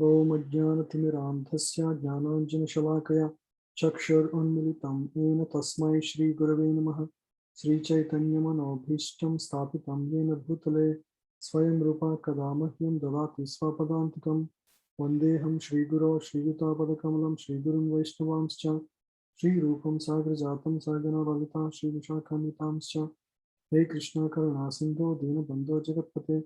Om Ajnanathimiraandhasya Jnananjanashalakaya Chakshur Ena Tasmai Shri Gurave Namaha Sri Chaitanya Manobhishtam Sthapitam Yena Bhutale Swayam Rupa Kadamahyam Dadati Swapadantikam Vandeham Shri Guru Shri Yutapadakamalam Shri Gurun Vaishnavamscha Shri Rupam Sagrajatam Sargana Lalita Shri Vishakamitamscha Hey Krishna Karuna Sindhu Dina Bandho Jagatpate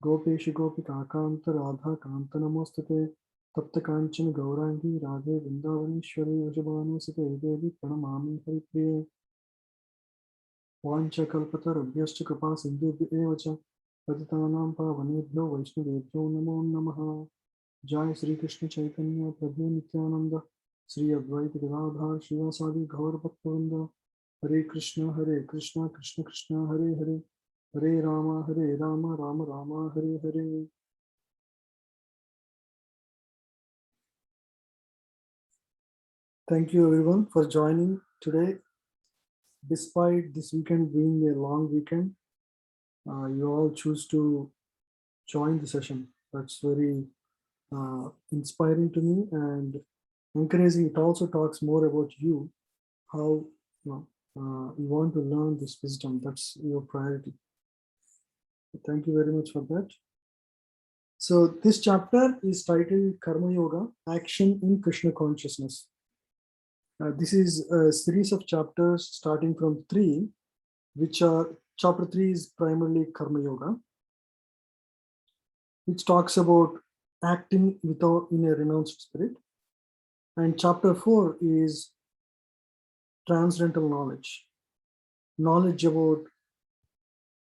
Gopesh Gopika Kanta Radha Kanta Namostate Tapta Kanchan Gaurangi Radhe Vrindavanishwari Vajabhanusate Devi Pranamami Haripriye Vancha Kalpata Rabhyascha Kripa Sindhu Evacha Patitanam Pavanebhyo Vaishnavebhyo Namo Namaha Jai Sri Krishna Chaitanya Prabhu Nityananda Sri Advaita Gadadhar Srivasadi Gaur Bhaktivinoda Hare Krishna Krishna Krishna Hare Hare Hare Rama Rama Rama Hare Hare. Thank you everyone for joining today. Despite this weekend being a long weekend, you all choose to join the session. That's very inspiring to me and encouraging. It also talks more about you, how you want to learn this wisdom. That's your priority. Thank you very much for that. So this chapter is titled Karma Yoga, Action in Krishna Consciousness. This is a series of chapters starting from 3, which are, chapter 3 is primarily Karma Yoga, which talks about acting without in a renounced spirit. And chapter 4 is transcendental knowledge, knowledge about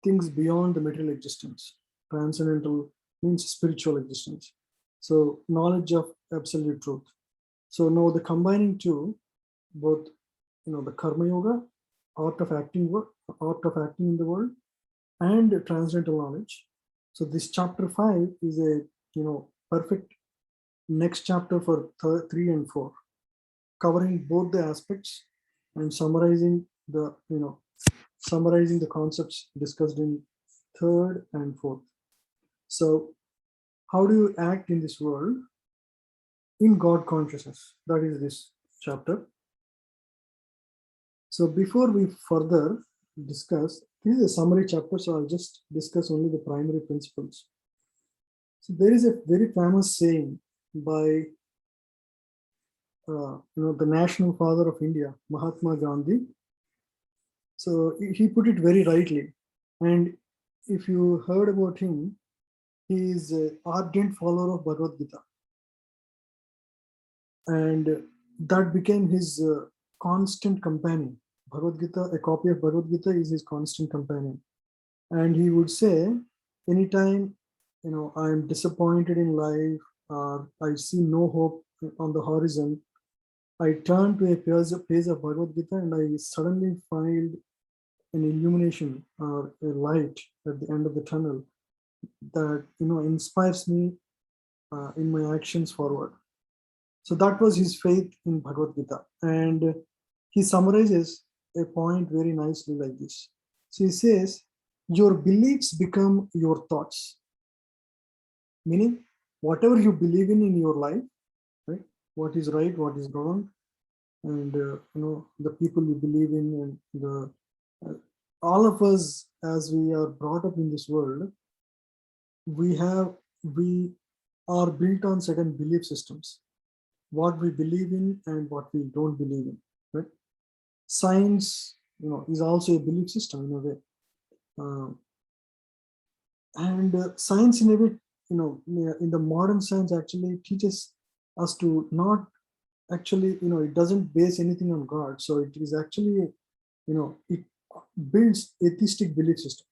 things beyond the material existence. Transcendental means spiritual existence. So knowledge of absolute truth. So now the combining two, both the Karma Yoga, art of acting in the world, and transcendental knowledge. So this chapter 5 is a perfect next chapter for 3 and 4, covering both the aspects and summarizing the concepts discussed in 3rd and 4th. So how do you act in this world in God consciousness? That is this chapter. So before we further discuss, this is a summary chapter, so I'll just discuss only the primary principles. So there is a very famous saying by the national father of India, Mahatma Gandhi. So he put it very rightly. And if you heard about him, he is an ardent follower of Bhagavad Gita. And that became his constant companion. Bhagavad Gita, a copy of Bhagavad Gita is his constant companion. And he would say, anytime I am disappointed in life, or I see no hope on the horizon, I turn to a page of Bhagavad Gita and I suddenly find an illumination or a light at the end of the tunnel that inspires me in my actions forward. So that was his faith in Bhagavad Gita, and he summarizes a point very nicely like this. So he says, your beliefs become your thoughts, meaning whatever you believe in your life, right? What is right, what is wrong, and the people you believe in, and the all of us, as we are brought up in this world, we are built on certain belief systems, what we believe in and what we don't believe in, right? Science is also a belief system in a way, and science in a way, in the modern science actually teaches us to not actually, it doesn't base anything on God. So it is actually, it builds atheistic belief system.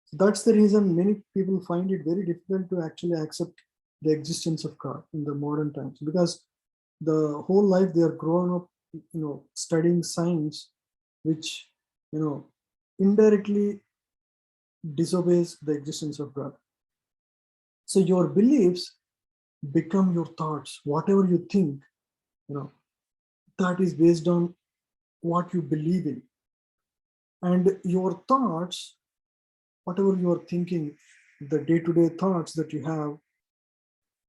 So that's the reason many people find it very difficult to actually accept the existence of God in the modern times, because the whole life they are grown up, studying science, which, indirectly disobeys the existence of God. So your beliefs become your thoughts. Whatever you think, that is based on what you believe in. And your thoughts, whatever you are thinking, the day-to-day thoughts that you have,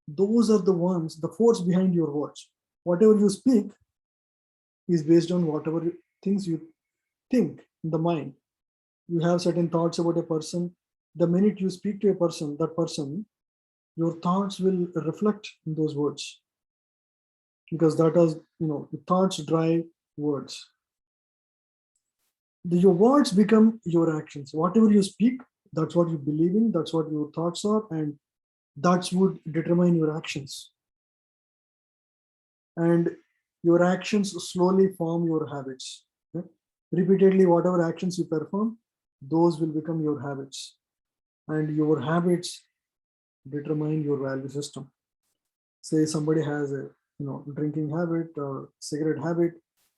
those are the ones, the force behind your words. Whatever you speak is based on whatever things you think in the mind. You have certain thoughts about a person. The minute you speak to a person, that person, your thoughts will reflect in those words, because that is, the thoughts drive words. Your words become your actions. Whatever you speak, that's what you believe in, that's what your thoughts are, and that's would determine your actions. And your actions slowly form your habits. Okay? Repeatedly, whatever actions you perform, those will become your habits. And your habits determine your value system. Say somebody has a drinking habit or cigarette habit,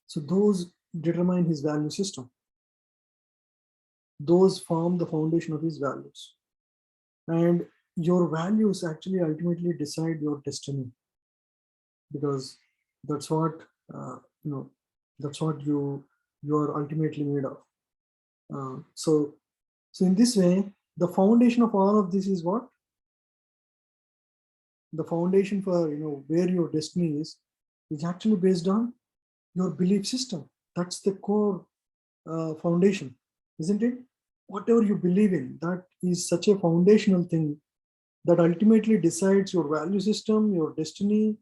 so those determine his value system. Those form the foundation of his values. And your values actually ultimately decide your destiny, because that's what that's what you are ultimately made of. So in this way, the foundation of all of this is what? The foundation for where your destiny is actually based on your belief system. That's the core foundation, isn't it? Whatever you believe in, that is such a foundational thing that ultimately decides your value system, your destiny,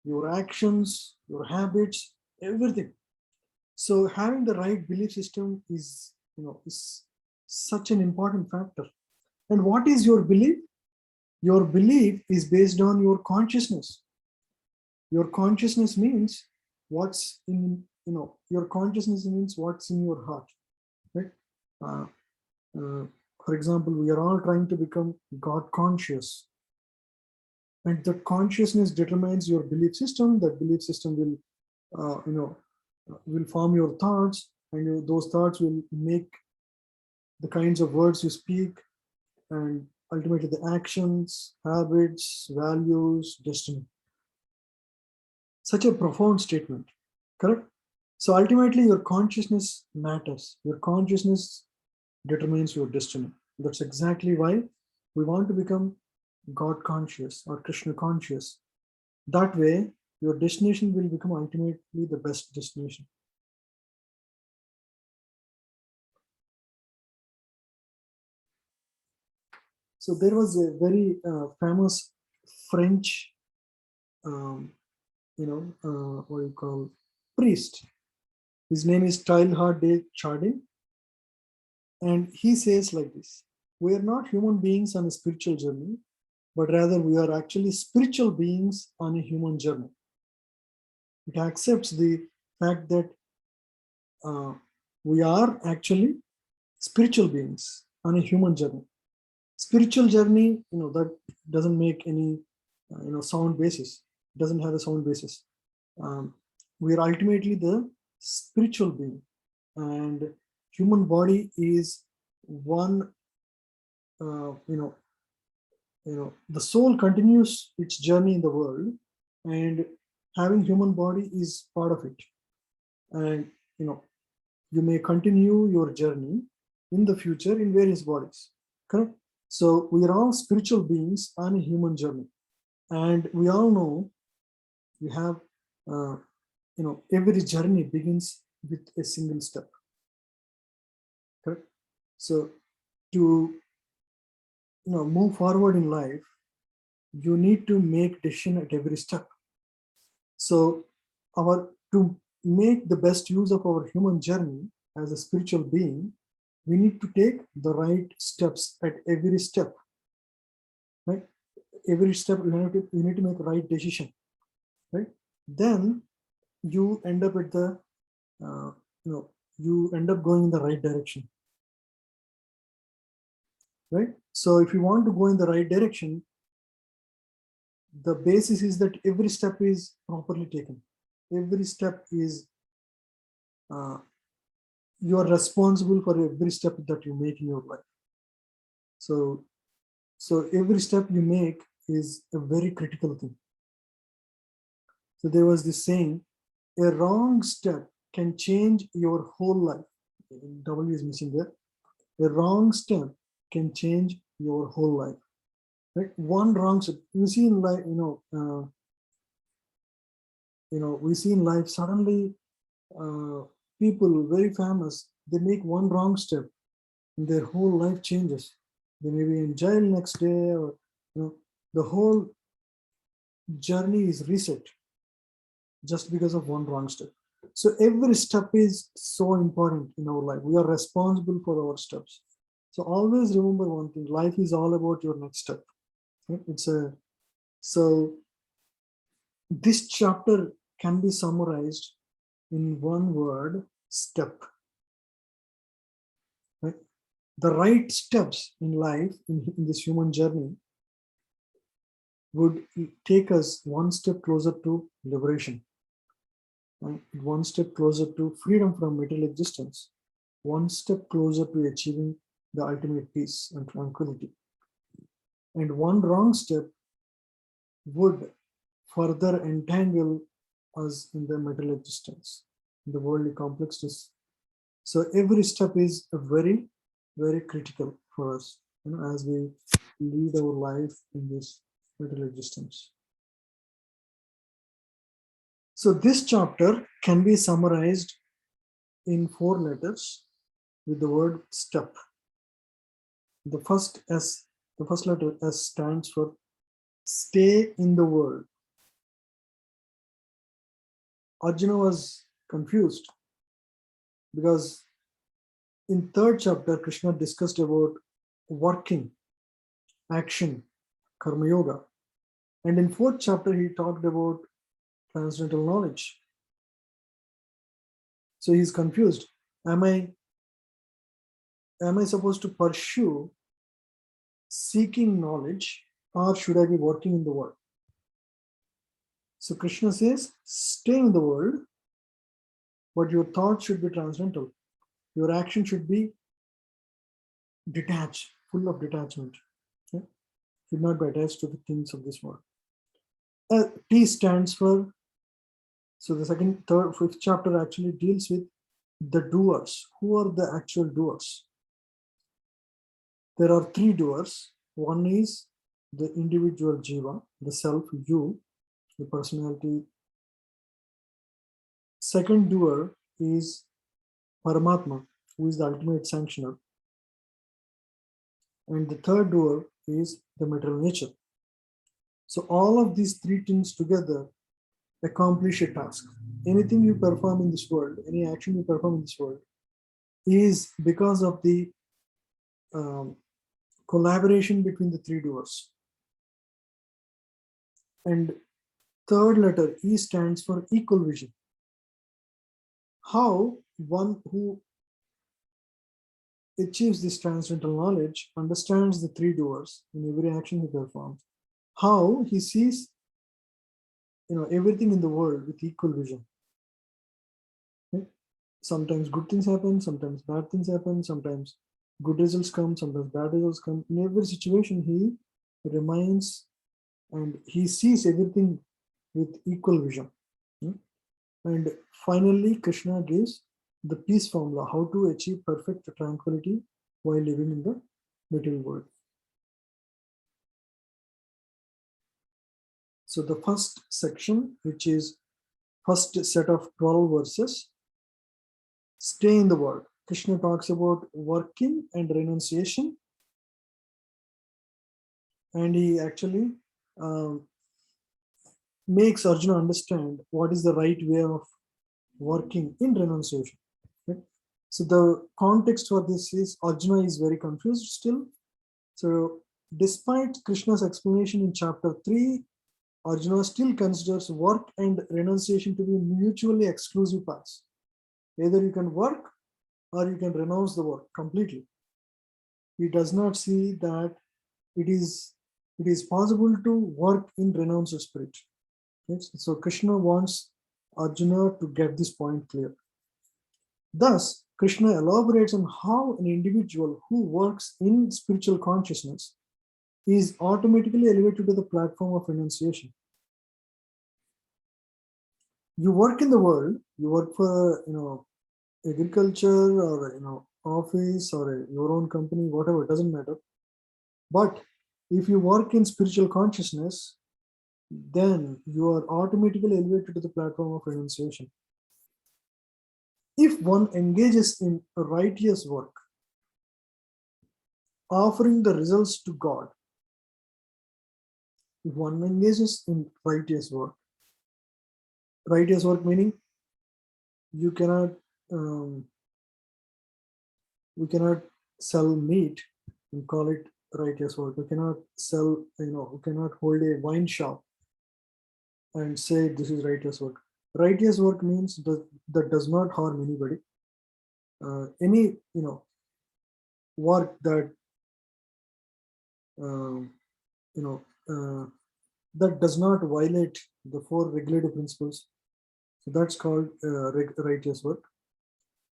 your actions, your habits, everything. So having the right belief system is such an important factor. And what is your belief? Your belief is based on your consciousness. Your consciousness means what's in your consciousness means what's in your heart, right? For example, we are all trying to become God conscious, and that consciousness determines your belief system. That belief system will form your thoughts, and those thoughts will make the kinds of words you speak, and ultimately the actions, habits, values, destiny. Such a profound statement, correct? So ultimately your consciousness matters. Your consciousness determines your destiny. That's exactly why we want to become God conscious or Krishna conscious. That way, your destination will become ultimately the best destination. So there was a very famous French, what you call, priest. His name is Teilhard de Chardin. And he says like this: we are not human beings on a spiritual journey, but rather we are actually spiritual beings on a human journey. It accepts the fact that we are actually spiritual beings on a human journey. Spiritual journey, that doesn't make any, sound basis. It doesn't have a sound basis. We are ultimately the spiritual being, and human body is one. The soul continues its journey in the world, and having human body is part of it. And you may continue your journey in the future in various bodies, correct? So we are all spiritual beings on a human journey, and we all know we have every journey begins with a single step, correct? So to move forward in life, you need to make decision at every step. So to make the best use of our human journey as a spiritual being, we need to take the right steps at every step, right? Every step you need to make the right decision, right? Then you end up at the you end up going in the right direction, right? So if you want to go in the right direction, the basis is that every step is properly taken. Every step is you are responsible for every step that you make in your life. So every step you make is a very critical thing. So there was this saying: a wrong step can change your whole life. W is missing there. A wrong step can change your whole life, right? One wrong step. You see in life, we see in life suddenly people very famous, they make one wrong step and their whole life changes. They may be in jail next day, or the whole journey is reset just because of one wrong step. So every step is so important in our life. We are responsible for our steps. So always remember one thing: life is all about your next step. Right? So this chapter can be summarized in one word: step. Right? The right steps in life, in this human journey, would take us one step closer to liberation, right? One step closer to freedom from material existence, one step closer to achieving the ultimate peace and tranquility. And one wrong step would further entangle us in the material existence, in the worldly complexness. So every step is a very, very critical for us, as we lead our life in this material existence. So this chapter can be summarized in 4 letters with the word step. The first letter S stands for stay in the world. Arjuna was confused because in 3rd chapter, Krishna discussed about working, action, karma yoga. And in 4th chapter, he talked about transcendental knowledge. So he's confused. Am I supposed to pursue seeking knowledge, or should I be working in the world? So Krishna says, stay in the world, but your thought should be transcendental. Your action should be detached, full of detachment. Okay? Should not be attached to the things of this world. T stands for, so the 2nd, 3rd, 5th chapter actually deals with the doers. Who are the actual doers? There are 3 doers. One is the individual jiva, the self, you, the personality. Second doer is Paramatma, who is the ultimate sanctioner. And the third doer is the material nature. So all of these 3 things together accomplish a task. Anything you perform in this world, any action you perform in this world, is because of the collaboration between the 3 doers. And third letter E stands for equal vision. How one who achieves this transcendental knowledge understands the 3 doers in every action he performs, how he sees everything in the world with equal vision. Okay? Sometimes good things happen, sometimes bad things happen, sometimes good results come, sometimes bad results come. In every situation, he remains and he sees everything with equal vision. And finally, Krishna gives the peace formula, how to achieve perfect tranquility while living in the material world. So the first section, which is first set of 12 verses, stay in the world. Krishna talks about working and renunciation. And he actually makes Arjuna understand what is the right way of working in renunciation. Okay? So the context for this is Arjuna is very confused still. So despite Krishna's explanation in chapter 3, Arjuna still considers work and renunciation to be mutually exclusive paths. Either you can work or you can renounce the work completely. He does not see that it is possible to work in renounced spirit. Okay? So Krishna wants Arjuna to get this point clear. Thus, Krishna elaborates on how an individual who works in spiritual consciousness is automatically elevated to the platform of renunciation. You work in the world, you work for agriculture or office or your own company, whatever, it doesn't matter. But If you work in spiritual consciousness, then you are automatically elevated to the platform of renunciation. If one engages in righteous work, offering the results to God, if one engages in righteous work meaning you cannot, um, we cannot sell meat and call it righteous work. We cannot sell, we cannot hold a wine shop and say this is righteous work. Righteous work means that does not harm anybody. Any work that um, you know that does not violate the four regulative principles, so that's called righteous work.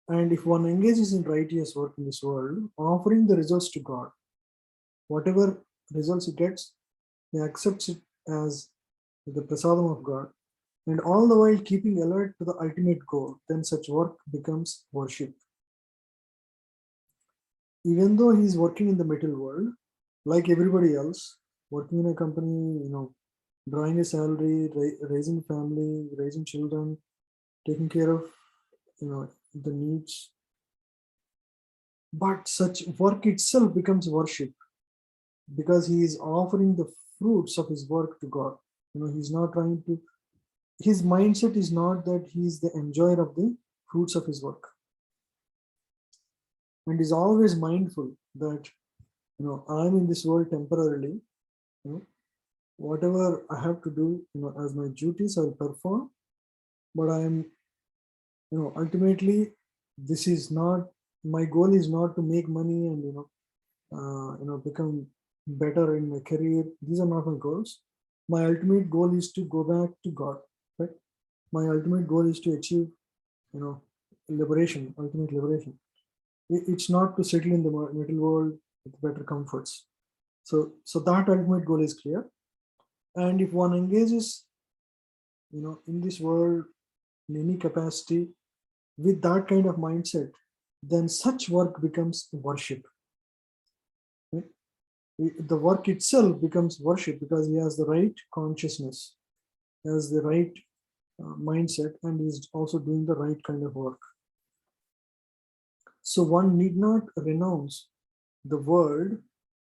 And if one engages in righteous work in this world, offering the results to God, whatever results it gets, he accepts it as the prasadam of God, and all the while keeping alert to the ultimate goal, then such work becomes worship. Even though he is working in the material world, like everybody else, working in a company, drawing a salary, raising family, raising children, taking care of, the needs. But such work itself becomes worship because he is offering the fruits of his work to God. He's not trying to, his mindset is not that he is the enjoyer of the fruits of his work. And is always mindful that, I'm in this world temporarily, whatever I have to do, as my duties I'll perform, but I am, ultimately this is not, my goal is not to make money and, become better in my career. These are not my goals. My ultimate goal is to go back to God, right? My ultimate goal is to achieve, liberation, ultimate liberation. It's not to settle in the middle world with better comforts. So that ultimate goal is clear. And if one engages, in this world in any capacity with that kind of mindset, then such work becomes worship. Right? The work itself becomes worship because he has the right consciousness, has the right mindset, and is also doing the right kind of work. So one need not renounce the world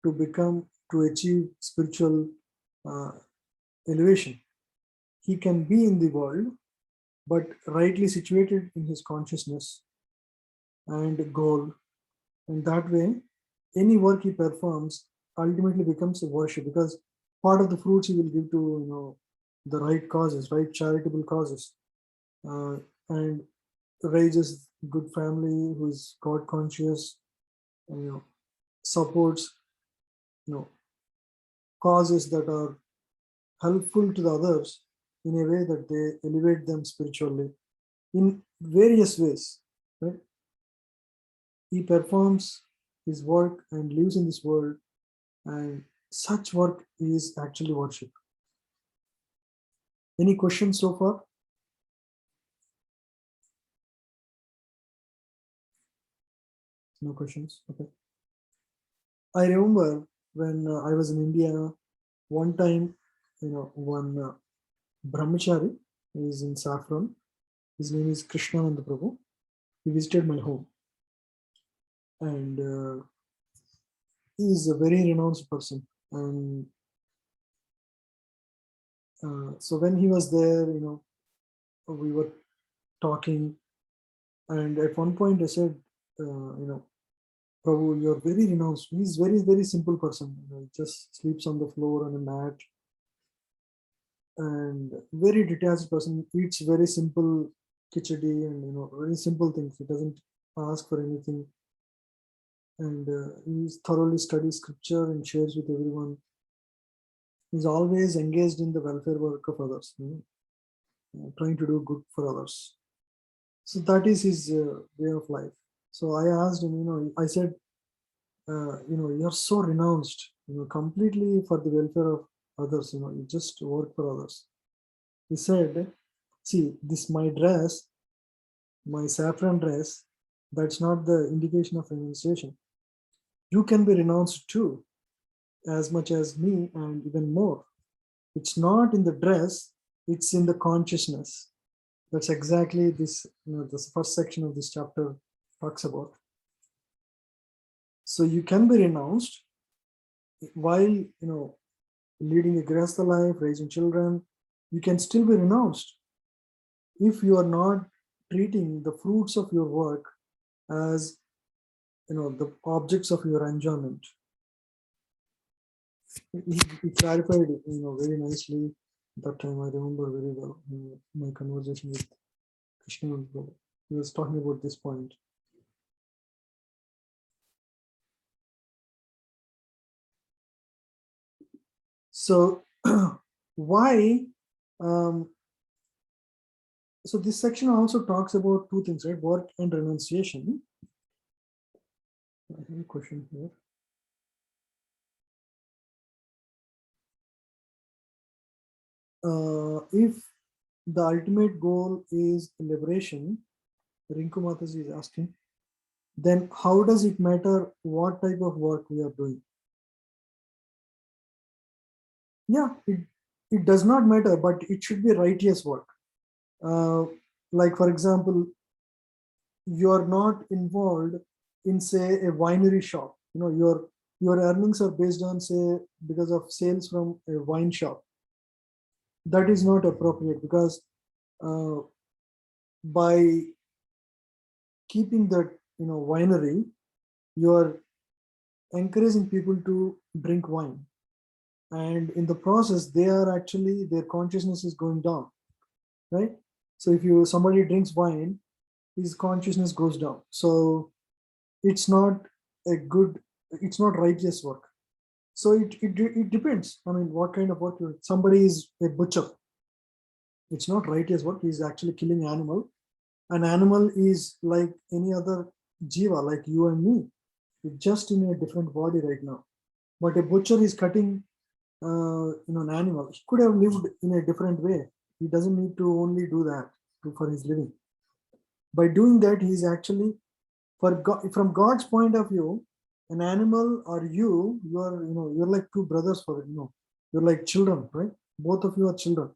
to achieve spiritual elevation. He can be in the world, but rightly situated in his consciousness and goal. And that way, any work he performs ultimately becomes a worship because part of the fruits he will give to, the right causes, right charitable causes, and raises good family who is God conscious, and, supports, causes that are helpful to the others in a way that they elevate them spiritually in various ways, right? He performs his work and lives in this world, and such work is actually worship. Any questions so far? No questions. Okay. I remember when I was in India, one time, one brahmachari is in Saffron. His name is Kṛṣṇa and the Prabhu. He visited my home, and he is a very renounced person. And so when he was there, we were talking, and at one point I said, Prabhu, you're very renounced. He's very, very simple person. He just sleeps on the floor on a mat, and very detached person. Eats very simple khichdi and very simple things. He doesn't ask for anything, and he thoroughly studies scripture and shares with everyone. He's always engaged in the welfare work of others, trying to do good for others. So that is his way of life. So I asked him, I said, you're so renounced, completely for the welfare of others, you just work for others. He said, see, this my dress, my saffron dress, that's not the indication of renunciation. You can be renounced too. as much as me and even more. It's not in the dress, it's in the consciousness. That's exactly this, this first section of this chapter talks about. So you can be renounced while, leading a grihastha life, raising children. You can still be renounced if you are not treating the fruits of your work as, the objects of your enjoyment. He clarified it, very nicely that time. I remember very well my conversation with Kṛṣṇa. He was talking about this point. So why? So this section also talks about two things, right? Work and renunciation. I have a question here. If the ultimate goal is liberation, Rinku Mataji is asking, then how does it matter what type of work we are doing? Yeah, it does not matter, but it should be righteous work. Like, for example, you are not involved in, say, a winery shop. Your earnings are based on, say, because of sales from a wine shop. That is not appropriate, because by keeping that winery, you are encouraging people to drink wine, and in the process they are actually, their consciousness is going down, right? So if somebody drinks wine, his consciousness goes down. So it's not it's not righteous work. So it depends. I mean, what kind of work somebody is a butcher. It's not righteous work. He's actually killing animal. An animal is like any other jiva, like you and me. It's just in a different body right now. But a butcher is cutting, an animal. He could have lived in a different way. He doesn't need to only do that for his living. By doing that, he's actually, from God's point of view, an animal or you're like two brothers for it. You're like children, right? Both of you are children,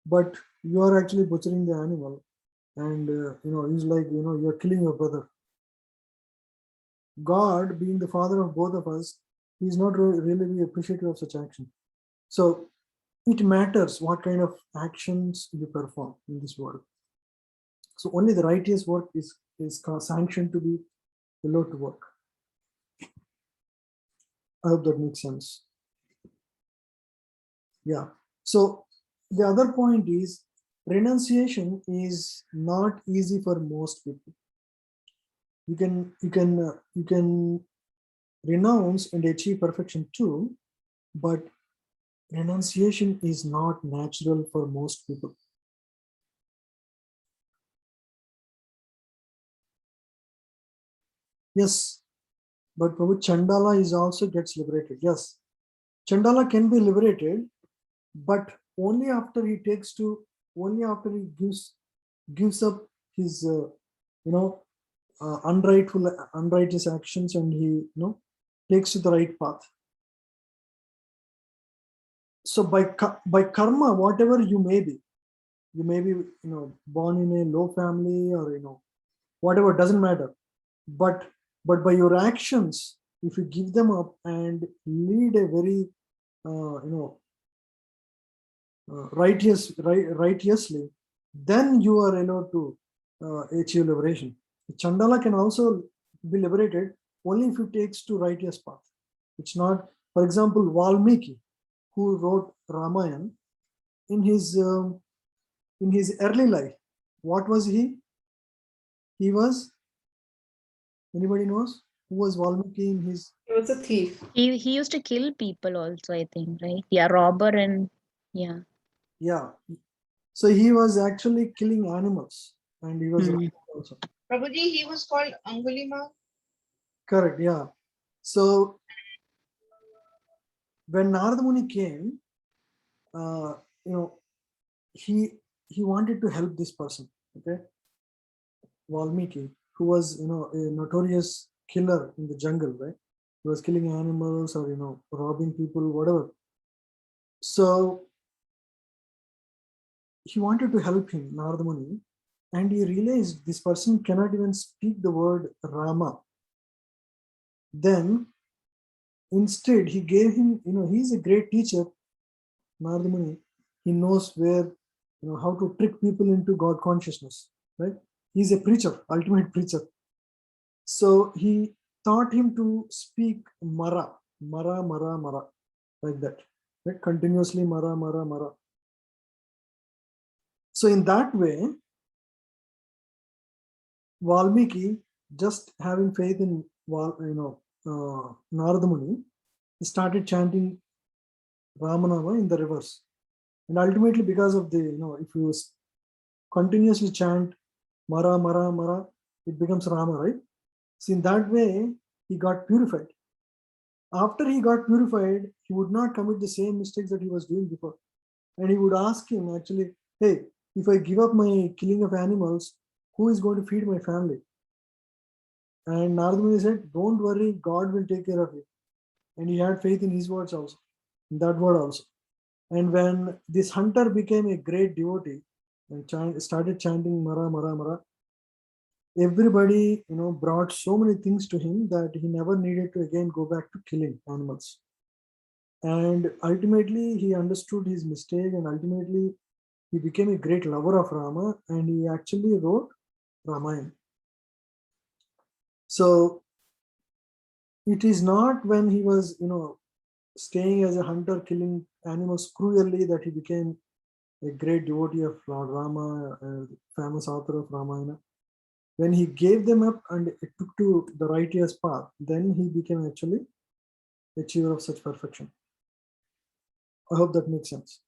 but you are actually butchering the animal, and he's like, you're killing your brother. God, being the father of both of us, he's not really appreciative of such action. So it matters what kind of actions you perform in this world. So only the righteous work is sanctioned to be allowed to work. I hope that makes sense. Yeah. So the other point is, renunciation is not easy for most people. You can renounce and achieve perfection too, but renunciation is not natural for most people. Yes, but Prabhu, Chandala is also gets liberated. Yes, Chandala can be liberated, but only after he gives up his unrighteous actions, and he takes to the right path. So by karma, whatever you may be born in a low family, or whatever, doesn't matter. But by your actions, if you give them up and lead a very righteously, then you are allowed to achieve liberation. Chandala can also be liberated only if it takes to righteous path. It's not, for example, Valmiki, who wrote Ramayana, in his early life, what was he? He was, anybody knows who was Valmiki in his? He was a thief. He used to kill people also, I think, right? Yeah, robber and yeah. Yeah. So he was actually killing animals, and he was also. Prabhuji, he was called Angulima. Correct, yeah. So when Narada Muni came, he wanted to help this person, okay, Valmiki, who was a notorious killer in the jungle, right? He was killing animals or robbing people, whatever. So he wanted to help him, Narada Muni, and he realized this person cannot even speak the word Rama. Then instead he gave him, he's a great teacher, Narada Muni. He knows where, how to trick people into God consciousness, right? He's a preacher, ultimate preacher. So he taught him to speak Mara, Mara, Mara, Mara, like that, right? Continuously Mara, Mara, Mara. So in that way, Valmiki, just having faith in Narada Muni, he started chanting Ramanama in the rivers. And ultimately, because of the, if you continuously chant Mara, Mara, Mara, it becomes Rama, right? So in that way, he got purified. After he got purified, he would not commit the same mistakes that he was doing before. And he would ask him actually, hey, if I give up my killing of animals, who is going to feed my family? And Narada Muni said, don't worry, God will take care of you. And he had faith in his words also, in that word also. And when this hunter became a great devotee and started chanting Mara, Mara, Mara, everybody, brought so many things to him that he never needed to again go back to killing animals. And ultimately, he understood his mistake, and ultimately, he became a great lover of Rama, and he actually wrote Ramayana. So it is not when he was, staying as a hunter, killing animals cruelly, that he became a great devotee of Lord Rama, a famous author of Ramayana. When he gave them up and it took to the righteous path, then he became actually achiever of such perfection. I hope that makes sense.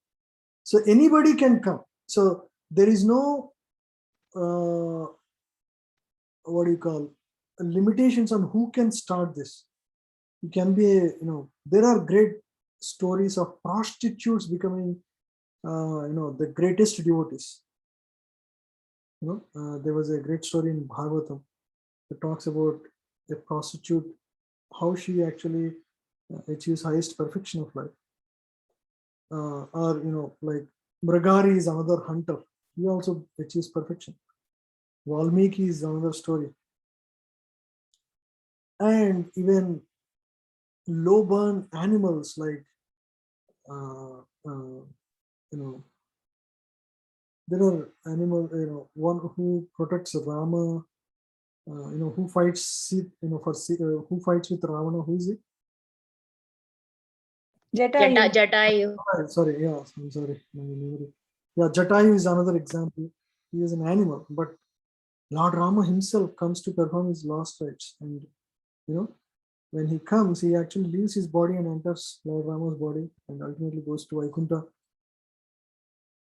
So anybody can come. So there is no what do you call limitations on who can start this. You can be there are great stories of prostitutes becoming the greatest devotees. There was a great story in Bhagavatam that talks about a prostitute, how she actually achieves highest perfection of life. Or like Mragari is another hunter. He also achieves perfection. Valmiki is another story. And even low burn animals like there are animals, one who protects Rama, who fights who fights with Ravana, who is it? Jatayu. Jatayu. Sorry, yeah, I'm sorry. My memory. Yeah, Jatayu is another example. He is an animal, but Lord Rama himself comes to perform his last rites. And, when he comes, he actually leaves his body and enters Lord Rama's body and ultimately goes to Vaikuntha.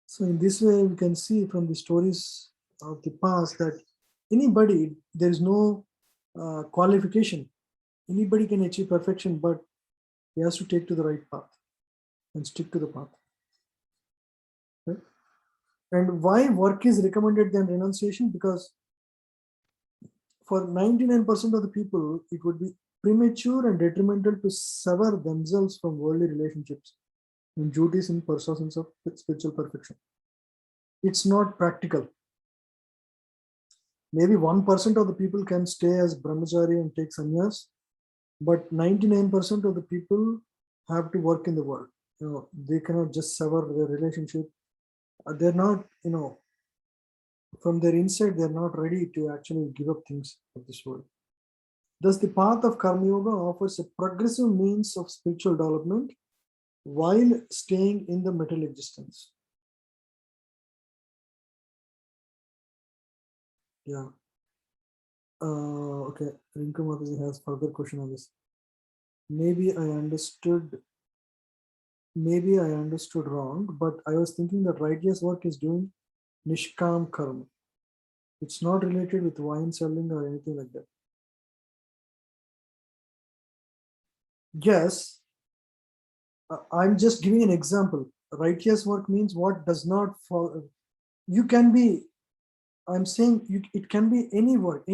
So in this way, we can see from the stories of the past that anybody, there is no qualification. Anybody can achieve perfection, but he has to take to the right path and stick to the path. Right? And why work is recommended than renunciation? Because for 99% of the people, it would be premature and detrimental to sever themselves from worldly relationships and duties in pursuit of spiritual perfection. It's not practical. Maybe 1% of the people can stay as brahmachari and take sannyas, but 99% of the people have to work in the world. They cannot just sever their relationship. They're not, from their inside, they're not ready to actually give up things of this world. Thus, the path of Karma Yoga offers a progressive means of spiritual development while staying in the material existence. Yeah. Okay. Rinku Mataji has further question on this. Maybe I understood wrong, but I was thinking that righteous work is doing Nishkam Karma. It's not related with wine selling or anything like that. Yes, I'm just giving an example. Righteous work means what does not fall. You can be, I'm saying it can be any work,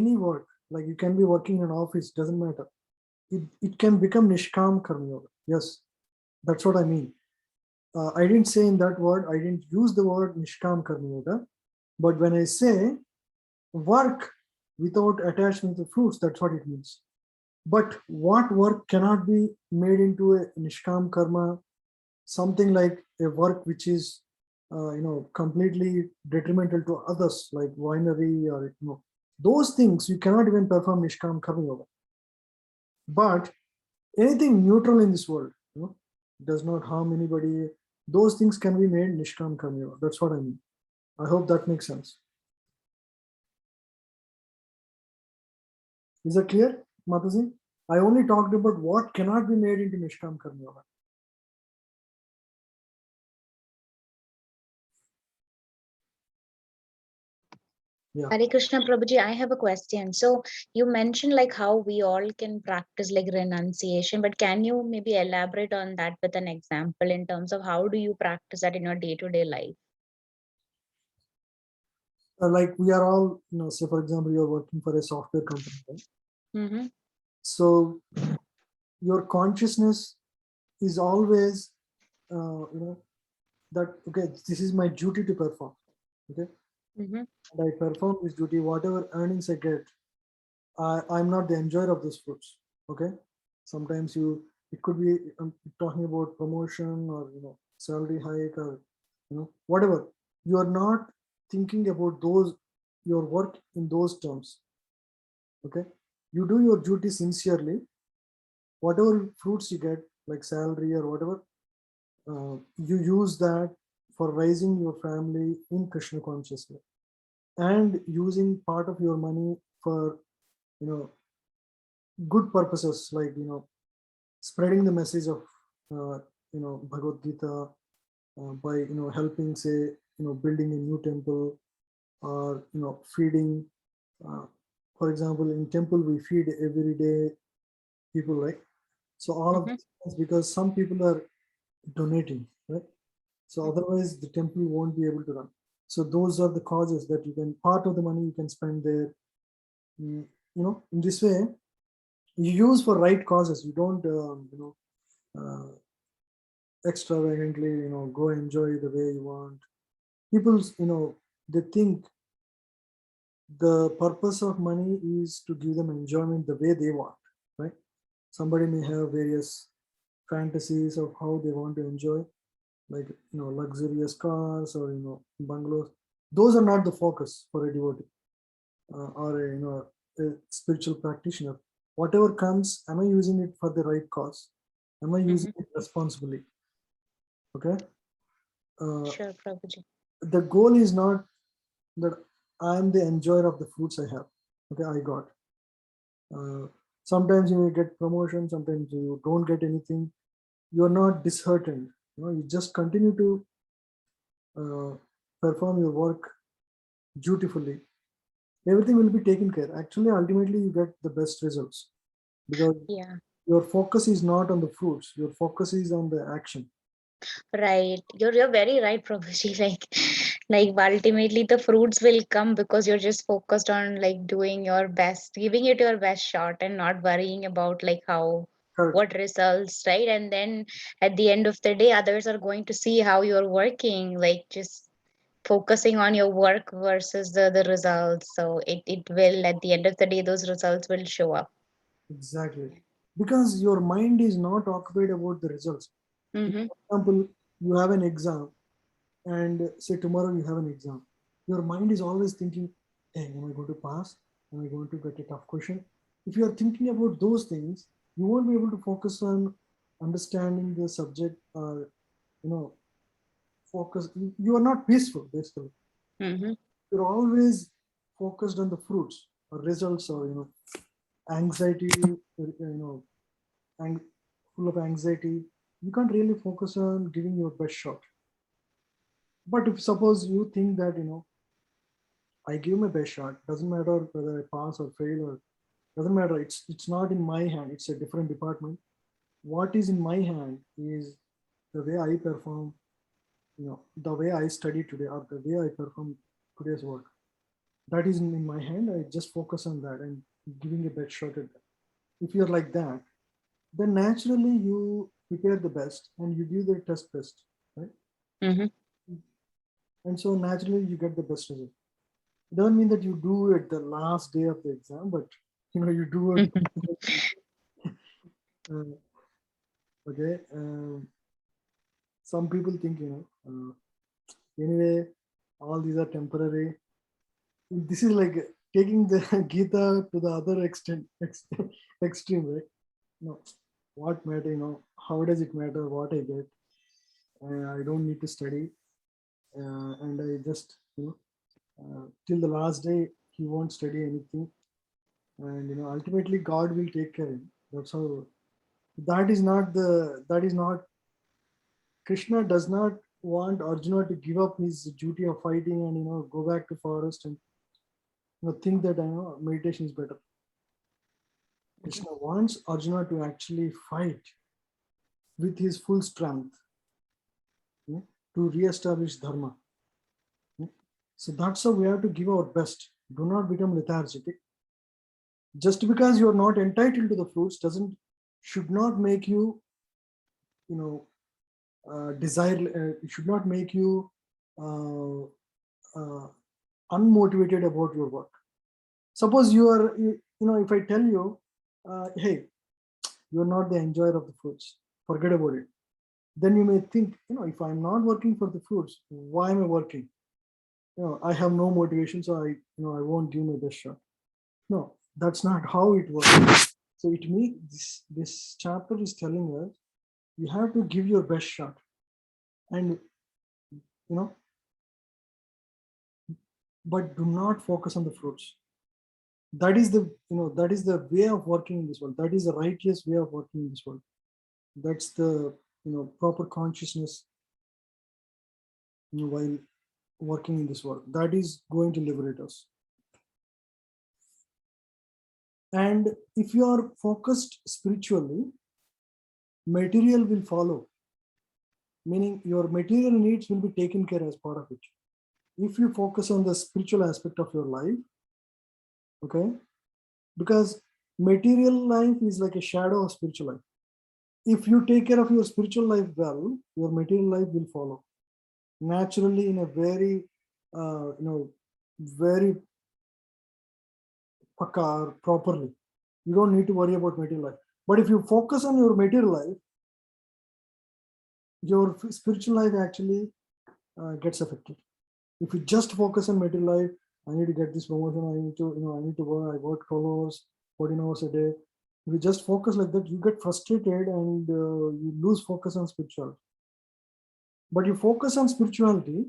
like you can be working in an office, doesn't matter. it can become Nishkam Karma Yoga. Yes, that's what I mean. I didn't say in that word, I didn't use the word Nishkam Karma Yoga, but when I say work without attachment to fruits, that's what it means. But what work cannot be made into a Nishkam Karma, something like a work which is completely detrimental to others, like winery or those things you cannot even perform Nishkam Karma Yoga. But anything neutral in this world, does not harm anybody, those things can be made Nishkam Karma Yoga. That's what I mean. I hope that makes sense. Is that clear, Mataji? I only talked about what cannot be made into Nishkam Karma Yoga. Yeah. Hare Krishna Prabhuji, I have a question. So you mentioned like how we all can practice like renunciation, but can you maybe elaborate on that with an example in terms of how do you practice that in your day-to-day life? Like we are all, say for example, you're working for a software company, right? Mm-hmm. So your consciousness is always, that, okay, this is my duty to perform. Okay. Mm-hmm. And I perform this duty, whatever earnings I get, I'm not the enjoyer of those fruits. Okay. Sometimes it could be talking about promotion or, salary hike or, whatever. You are not thinking about your work in those terms. Okay. You do your duty sincerely. Whatever fruits you get, like salary or whatever, you use that for raising your family in Krishna consciousness and using part of your money for, good purposes, like, spreading the message of, Bhagavad Gita, by, helping, say, building a new temple, or, feeding, for example, in temple we feed every day people, right? So all of Mm-hmm. this, because some people are donating, right? So otherwise the temple won't be able to run. So those are the causes that you can, part of the money you can spend there. In this way, you use for right causes. You don't, extravagantly, go enjoy the way you want. People, they think the purpose of money is to give them enjoyment the way they want, right? Somebody may have various fantasies of how they want to enjoy, like, luxurious cars or, bungalows. Those are not the focus for a devotee, or a, a spiritual practitioner. Whatever comes, am I using it for the right cause? Am I using it responsibly? Okay. Sure, Prabhuji. The goal is not that I am the enjoyer of the fruits I have. Okay, I got. Sometimes you may get promotion, sometimes you don't get anything. You are not disheartened. You just continue to perform your work dutifully. Everything will be taken care. Actually, ultimately, you get the best results because Yeah. your focus is not on the fruits. Your focus is on the action. Right. You're very right, Prabhuji. Like ultimately the fruits will come because you're just focused on like doing your best, giving it your best shot and not worrying about like Correct. what results, right? And then at the end of the day, others are going to see how you're working, like just focusing on your work versus the results. So it will, at the end of the day, those results will show up. Exactly. Because your mind is not occupied about the results. Mm-hmm. For example, you have an exam, and say tomorrow you have an exam. Your mind is always thinking, hey, am I going to pass? Am I going to get a tough question? If you are thinking about those things, you won't be able to focus on understanding the subject, or, focus. You are not peaceful, basically. Mm-hmm. You're always focused on the fruits or results, or, anxiety, and full of anxiety. You can't really focus on giving your best shot. But if suppose you think that, I give my best shot, doesn't matter whether I pass or fail, or doesn't matter. It's not in my hand. It's a different department. What is in my hand is the way I perform, the way I study today, or the way I perform today's work. That is in my hand. I just focus on that and giving a best shot at that. If you're like that, then naturally you prepare the best and you give the test best, right? Mhm. And so naturally you get the best result. It doesn't mean that you do it the last day of the exam, but you do it. uh, okay. Some people think, anyway, all these are temporary. This is like taking the Gita to the other extreme, right? No, what matter, how does it matter what I get? I don't need to study, and I just, till the last day, he won't study anything, and ultimately God will take care of him. That's how. That is not Krishna does not want Arjuna to give up his duty of fighting and go back to forest and think that meditation is better. Krishna wants Arjuna to actually fight with his full strength, to re-establish dharma. So that's how we have to give our best. Do not become lethargic. Just because you are not entitled to the fruits should not make you, desire. It should not make you uh, unmotivated about your work. Suppose if I tell you, hey, you're not the enjoyer of the fruits, forget about it. Then you may think, if I'm not working for the fruits, why am I working? I have no motivation, so I won't give my best shot. No, that's not how it works. So it means this chapter is telling us you have to give your best shot, and but do not focus on the fruits. That is the way of working in this world. That is the righteous way of working in this world. That's the proper consciousness, while working in this world. That is going to liberate us. And if you are focused spiritually, material will follow, meaning your material needs will be taken care as part of it. If you focus on the spiritual aspect of your life, okay, because material life is like a shadow of spiritual life. If you take care of your spiritual life well, your material life will follow naturally in a very, very properly. You don't need to worry about material life. But if you focus on your material life, your spiritual life actually gets affected. If you just focus on material life, I need to get this promotion, I need to work, I work 12 hours, 14 hours a day. If you just focus like that, you get frustrated and you lose focus on spirituality. But you focus on spirituality,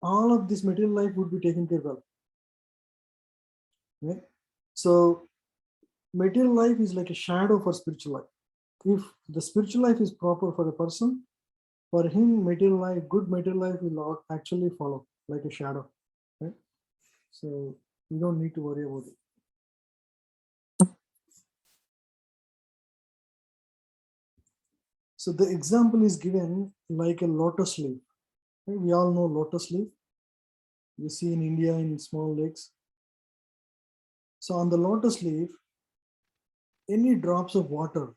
all of this material life would be taken care of. Right? So material life is like a shadow for spiritual life. If the spiritual life is proper for the person, for him, material life, good material life will actually follow like a shadow. Right? So you don't need to worry about it. So the example is given like a lotus leaf. Right? We all know lotus leaf. You see in India in small lakes. So on the lotus leaf, any drops of water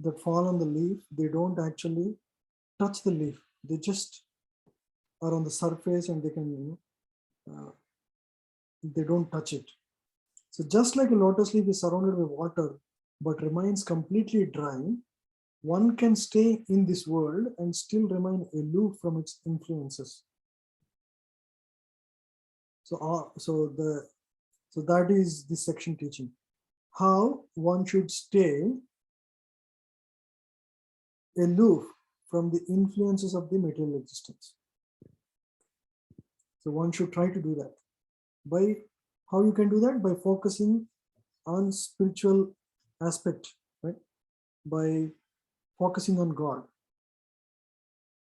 that fall on the leaf, they don't actually touch the leaf. They just are on the surface and they can, they don't touch it. So just like a lotus leaf is surrounded by water but remains completely dry, one can stay in this world and still remain aloof from its influences. So that is this section teaching how one should stay aloof from the influences of the material existence. So one should try to do that. By how you can do that? By focusing on spiritual aspect, right? By focusing on God.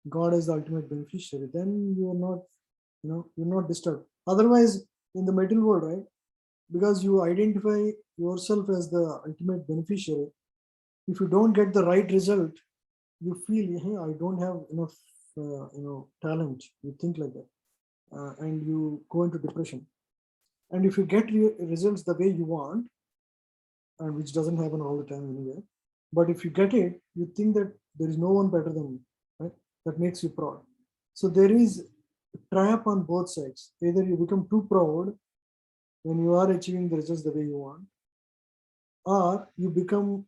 God is the ultimate beneficiary. Then you are not, you're not disturbed. Otherwise, in the material world, right? Because you identify yourself as the ultimate beneficiary. If you don't get the right result, you feel, hey, I don't have enough, talent. You think like that, and you go into depression. And if you get results the way you want, and which doesn't happen all the time anyway. But if you get it, you think that there is no one better than me, right? That makes you proud. So there is a trap on both sides. Either you become too proud when you are achieving the results the way you want, or you become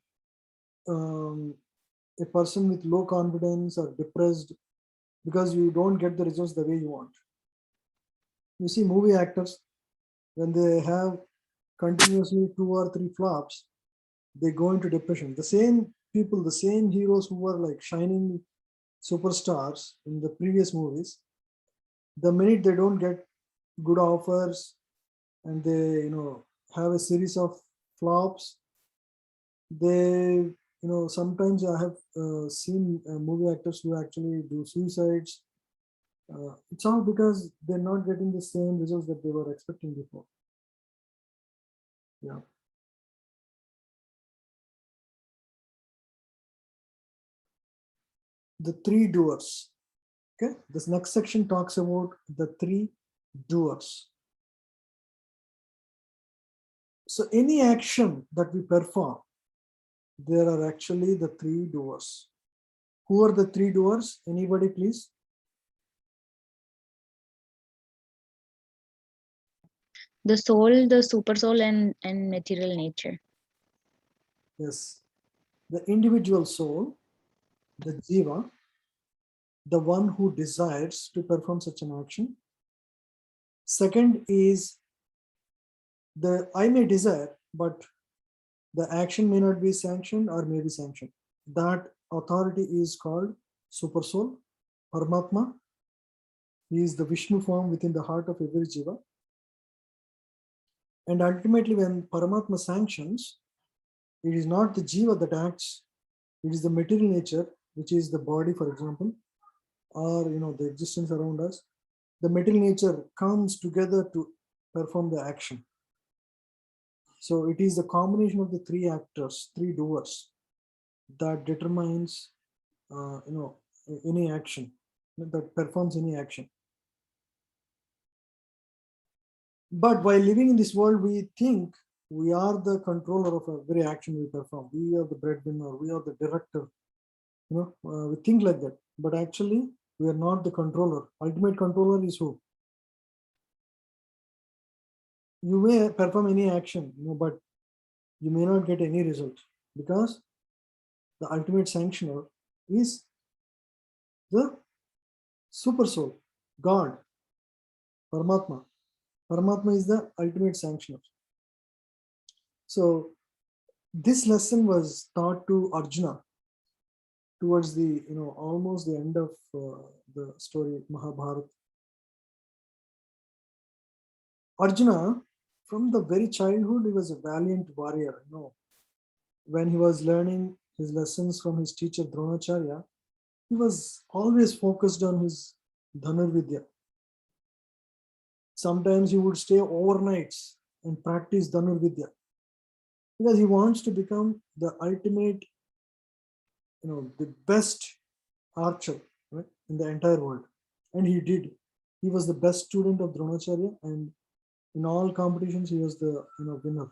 a person with low confidence or depressed because you don't get the results the way you want. You see movie actors, when they have continuously 2 or 3 flops, they go into depression. The same people, the same heroes who were like shining superstars in the previous movies, the minute they don't get good offers and they have a series of flops, they sometimes I have seen movie actors who actually do suicides. It's all because they're not getting the same results that they were expecting before. Yeah. The 3 doers. Okay, this next section talks about the 3 doers. So any action that we perform, there are actually the 3 doers. Who are the 3 doers? Anybody, please? The soul, the super soul, and material nature. Yes. The individual soul, the jiva, the one who desires to perform such an action. Second is the I may desire, but the action may not be sanctioned or may be sanctioned. That authority is called super soul, Paramatma. He is the Vishnu form within the heart of every jiva. And ultimately, when Paramatma sanctions, it is not the jiva that acts, it is the material nature, which is the body, for example, or the existence around us. The material nature comes together to perform the action. So it is the combination of the 3 actors, 3 doers, that determines any action, that performs any action. But while living in this world, we think we are the controller of every action we perform. We are the breadwinner, we are the director. We think like that. But actually, we are not the controller. Ultimate controller is who? You may perform any action, but you may not get any result, because the ultimate sanctioner is the super soul, God, Paramatma. Paramatma is the ultimate sanctioner. So this lesson was taught to Arjuna towards the almost the end of the story Mahabharata. Arjuna, from the very childhood, he was a valiant warrior. When he was learning his lessons from his teacher Dronacharya, he was always focused on his Dhanurvidya. Sometimes he would stay overnights and practice Dhanurvidya because he wants to become the ultimate, the best archer, right, in the entire world. And he did. He was the best student of Dronacharya, and in all competitions he was the winner.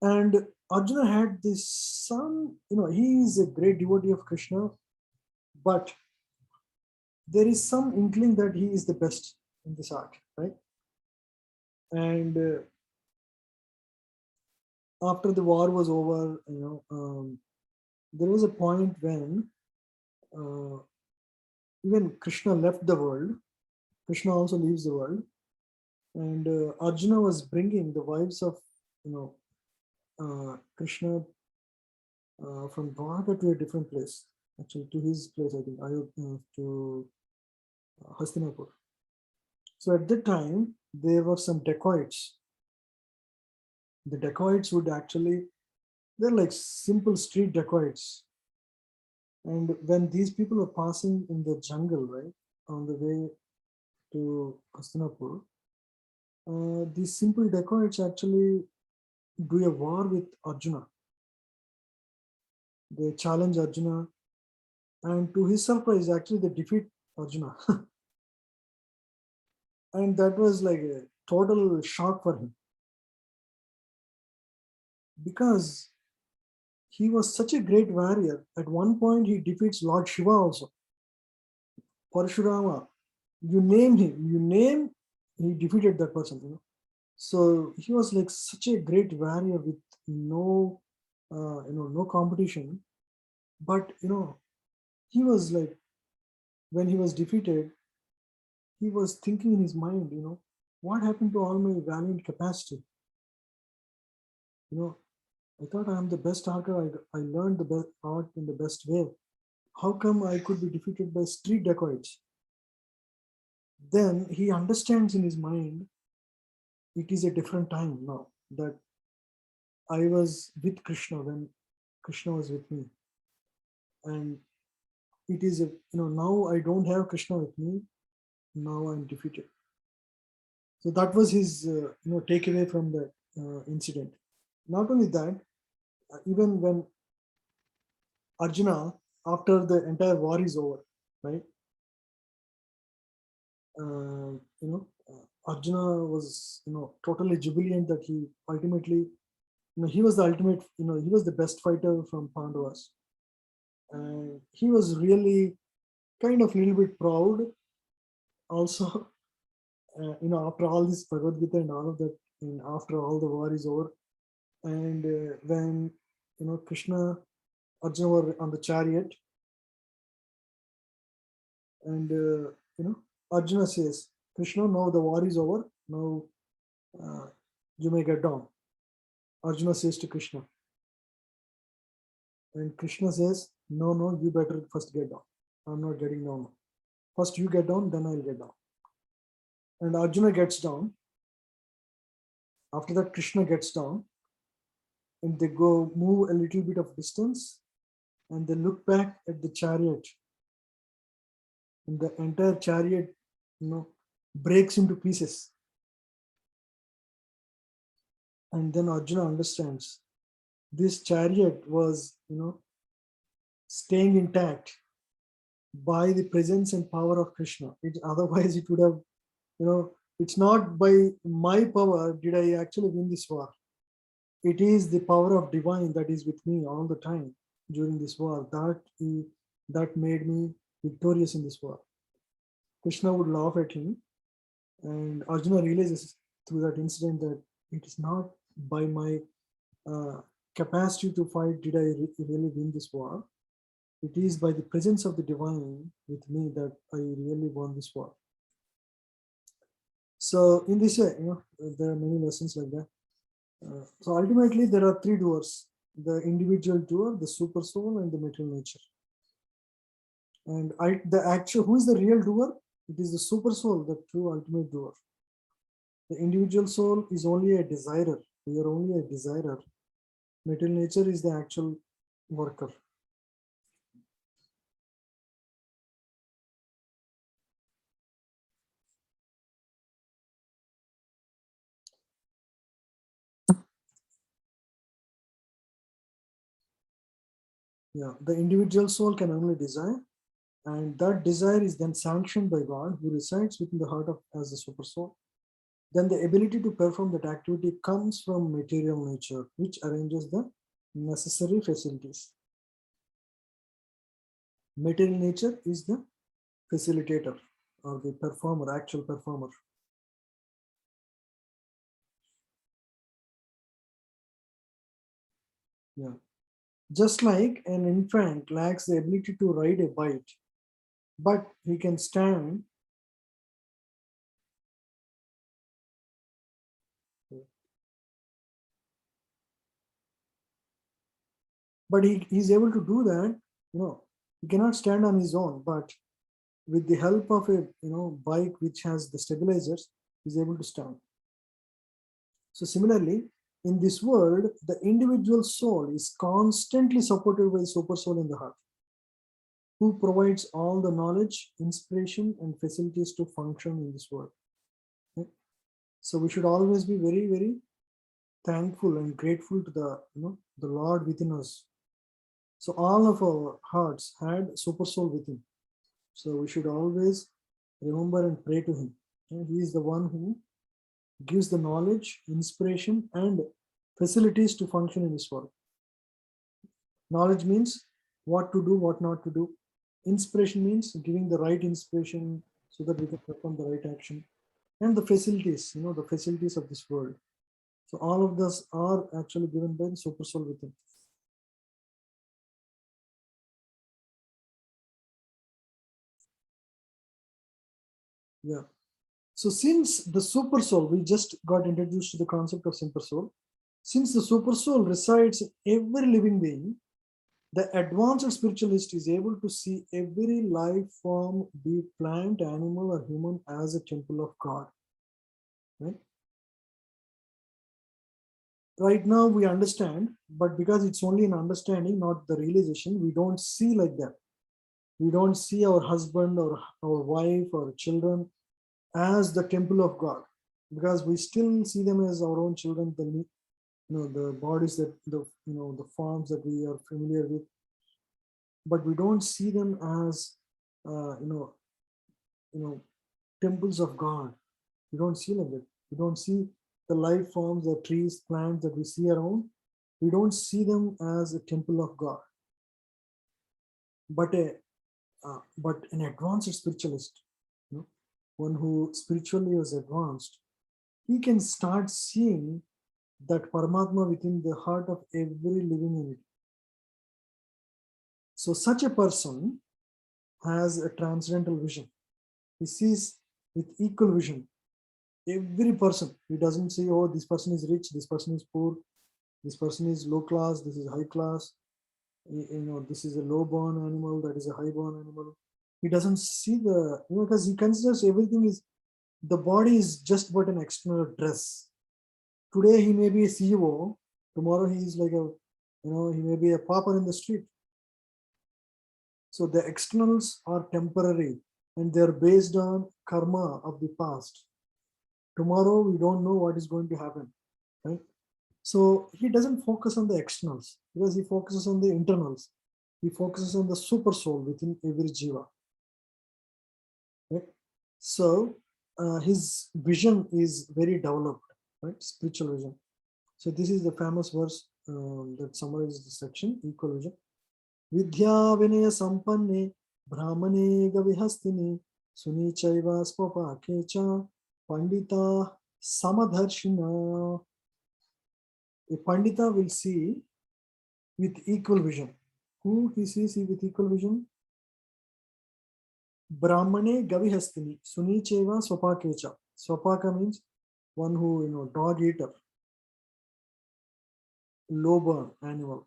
And Arjuna had this some, he is a great devotee of Krishna, but there is some inkling that he is the best in this art, right? And after the war was over, there was a point when even Krishna left the world. Krishna also leaves the world, and Arjuna was bringing the wives of Krishna from Dwarka to a different place, actually to his place, I think, to Hastinapur. So at that time, there were some dacoits. The dacoits would actually, they're like simple street dacoits. And when these people are passing in the jungle, right, on the way to Hastinapur, these simple dacoits actually do a war with Arjuna. They challenge Arjuna, and to his surprise, actually they defeat Arjuna. And that was like a total shock for him. because he was such a great warrior. At one point, he defeats Lord Shiva also. Parashurama, you name him, he defeated that person. So he was like such a great warrior with no, no competition. But he was like, when he was defeated, he was thinking in his mind, what happened to all my valiant capacity? I thought I am the best archer. I learned the best art in the best way. How come I could be defeated by street dacoits? Then he understands in his mind, it is a different time now, that I was with Krishna when Krishna was with me. And it is now I don't have Krishna with me. Now I'm defeated. So that was his takeaway from that incident. Not only that, even when Arjuna, after the entire war is over, right? Arjuna was totally jubilant that he ultimately, he was the ultimate, he was the best fighter from Pandavas, and he was really kind of a little bit proud also. After all this Bhagavad Gita and all of that, and after all the war is over, and when Krishna, Arjuna were on the chariot, and Arjuna says, Krishna, now the war is over, now you may get down. Arjuna says to Krishna, and Krishna says, no, you better first get down. I'm not getting down. First you get down, then I'll get down. And Arjuna gets down. After that, Krishna gets down, and they go move a little bit of distance, and they look back at the chariot, and the entire chariot, breaks into pieces. And then Arjuna understands this chariot was, staying intact by the presence and power of Krishna. Otherwise, it would have, it's not by my power did I actually win this war. It is the power of divine that is with me all the time during this war that made me victorious in this war. Krishna would laugh at him, and Arjuna realizes through that incident that it is not by my capacity to fight did I really win this war. It is by the presence of the divine with me that I really won this war. So in this way, there are many lessons like that. So ultimately, there are three doers: the individual doer, the super soul, and the material nature. And who is the real doer? It is the super soul, the true ultimate doer. The individual soul is only a desirer. We are only a desirer. Material nature is the actual worker. Yeah, the individual soul can only desire, and that desire is then sanctioned by God, who resides within the heart of as the super soul. Then the ability to perform that activity comes from material nature, which arranges the necessary facilities. Material nature is the facilitator or the performer, actual performer. Yeah. Just like an infant lacks the ability to ride a bike, but he can stand. But he's able to do that. He cannot stand on his own, but with the help of a bike which has the stabilizers, he's able to stand. So similarly, in this world, the individual soul is constantly supported by the super soul in the heart, who provides all the knowledge, inspiration, and facilities to function in this world. Okay? So we should always be very, very thankful and grateful to the Lord within us. So all of our hearts had super soul within. So we should always remember and pray to him. Okay? He is the one who gives the knowledge, inspiration, and facilities to function in this world. Knowledge means what to do, what not to do. Inspiration means giving the right inspiration so that we can perform the right action. And the facilities, the facilities of this world. So all of those are actually given by the super soul within. Yeah. So since the super soul, we just got introduced to the concept of super soul. Since the super soul resides in every living being, the advanced spiritualist is able to see every life form, be it plant, animal, or human, as a temple of God. Right? Right now we understand, but because it's only an understanding, not the realization, we don't see like that. We don't see our husband or our wife or children as the temple of God, because we still see them as our own children, the bodies that the forms that we are familiar with, but we don't see them as uh, you know temples of God. We don't see like that. We don't see the life forms, the trees, plants that we see around. We don't see them as a temple of God. But an advanced spiritualist, one who spiritually is advanced, he can start seeing that Paramatma within the heart of every living entity. So such a person has a transcendental vision. He sees with equal vision every person. He doesn't say, oh, this person is rich, this person is poor, this person is low class, this is high class, this is a low born animal, that is a high born animal. He doesn't see because he considers everything is, the body is just but an external dress. Today he may be a CEO, tomorrow he is like he may be a pauper in the street. So the externals are temporary and they're based on karma of the past. Tomorrow we don't know what is going to happen, right? So he doesn't focus on the externals because he focuses on the internals. He focuses on the super soul within every jiva. Right? So his vision is very developed, right? Spiritual vision. So this is the famous verse that summarizes the section, equal vision. Vidya vinaya sampanne brahmane gavihastini sunichaiva spapakecha pandita samadharshina. A pandita will see with equal vision. Who he sees with equal vision? Brahmane gavihastini sunichaiva swapakecha. Swapaka means one who, dog eater, low born animal,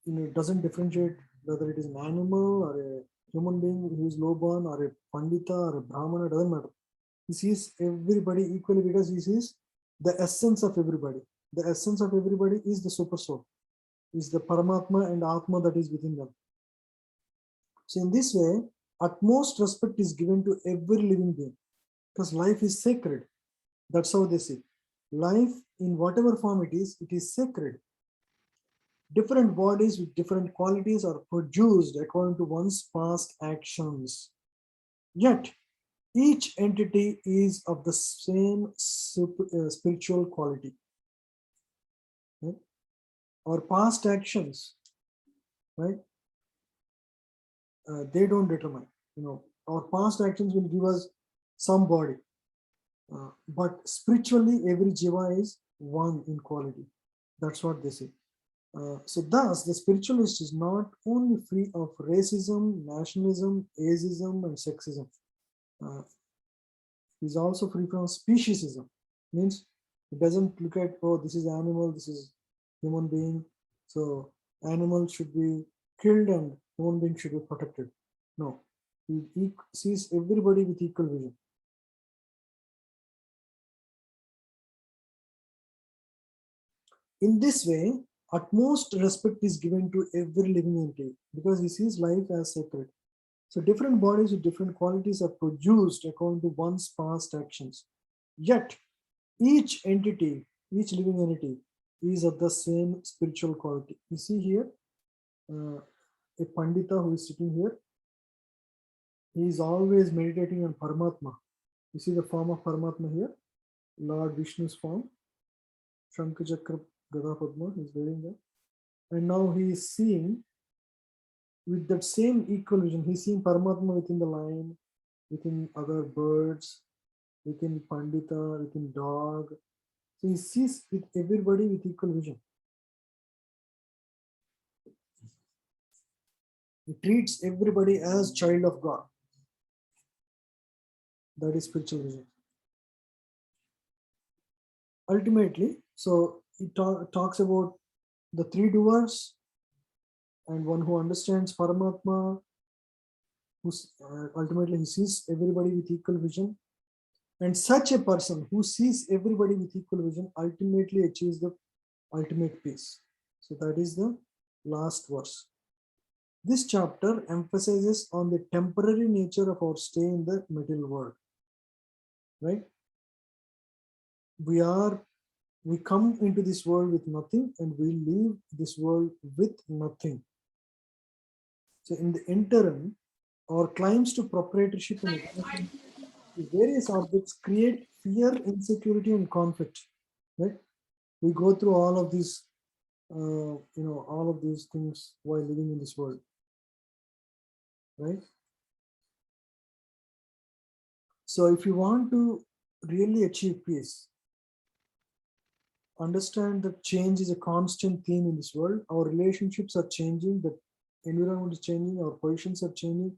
it doesn't differentiate whether it is an animal or a human being who is low born or a pandita or a brahmana, doesn't matter. He sees everybody equally because he sees the essence of everybody. The essence of everybody is the super soul, is the Paramatma and Atma that is within them. So in this way, utmost respect is given to every living being because life is sacred. That's how they see. Life, in whatever form it is sacred. Different bodies with different qualities are produced according to one's past actions. Yet, each entity is of the same spiritual quality. Right? Our past actions, right? They don't determine. Our past actions will give us some body, but spiritually, every jiva is one in quality. That's what they say. So thus, the spiritualist is not only free of racism, nationalism, ageism, and sexism. He's also free from speciesism. Means it doesn't look at, oh, this is animal, this is human being, so animal should be killed and human being should be protected. No, he sees everybody with equal vision. In this way, utmost respect is given to every living entity because he sees life as sacred. So different bodies with different qualities are produced according to one's past actions. Yet, each entity, each living entity is of the same spiritual quality. You see here, a Pandita who is sitting here, he is always meditating on Paramatma. You see the form of Paramatma here, Lord Vishnu's form. Shankha Chakra Gada Padma, he's wearing that. And now he is seeing with that same equal vision. He's seeing Paramatma within the lion, within other birds, within Pandita, within dog. So he sees with everybody with equal vision. He treats everybody as child of God. That is spiritual vision. Ultimately, so he talks about the three doers and one who understands Paramatma, who ultimately he sees everybody with equal vision. And such a person who sees everybody with equal vision ultimately achieves the ultimate peace. So that is the last verse. This chapter emphasizes on the temporary nature of our stay in the material world. Right? We come into this world with nothing and we leave this world with nothing. So in the interim, our claims to proprietorship and various objects create fear, insecurity, and conflict. Right? We go through all of these, all of these things while living in this world. Right? So if you want to really achieve peace, understand that change is a constant theme in this world. Our relationships are changing, the environment is changing, our positions are changing,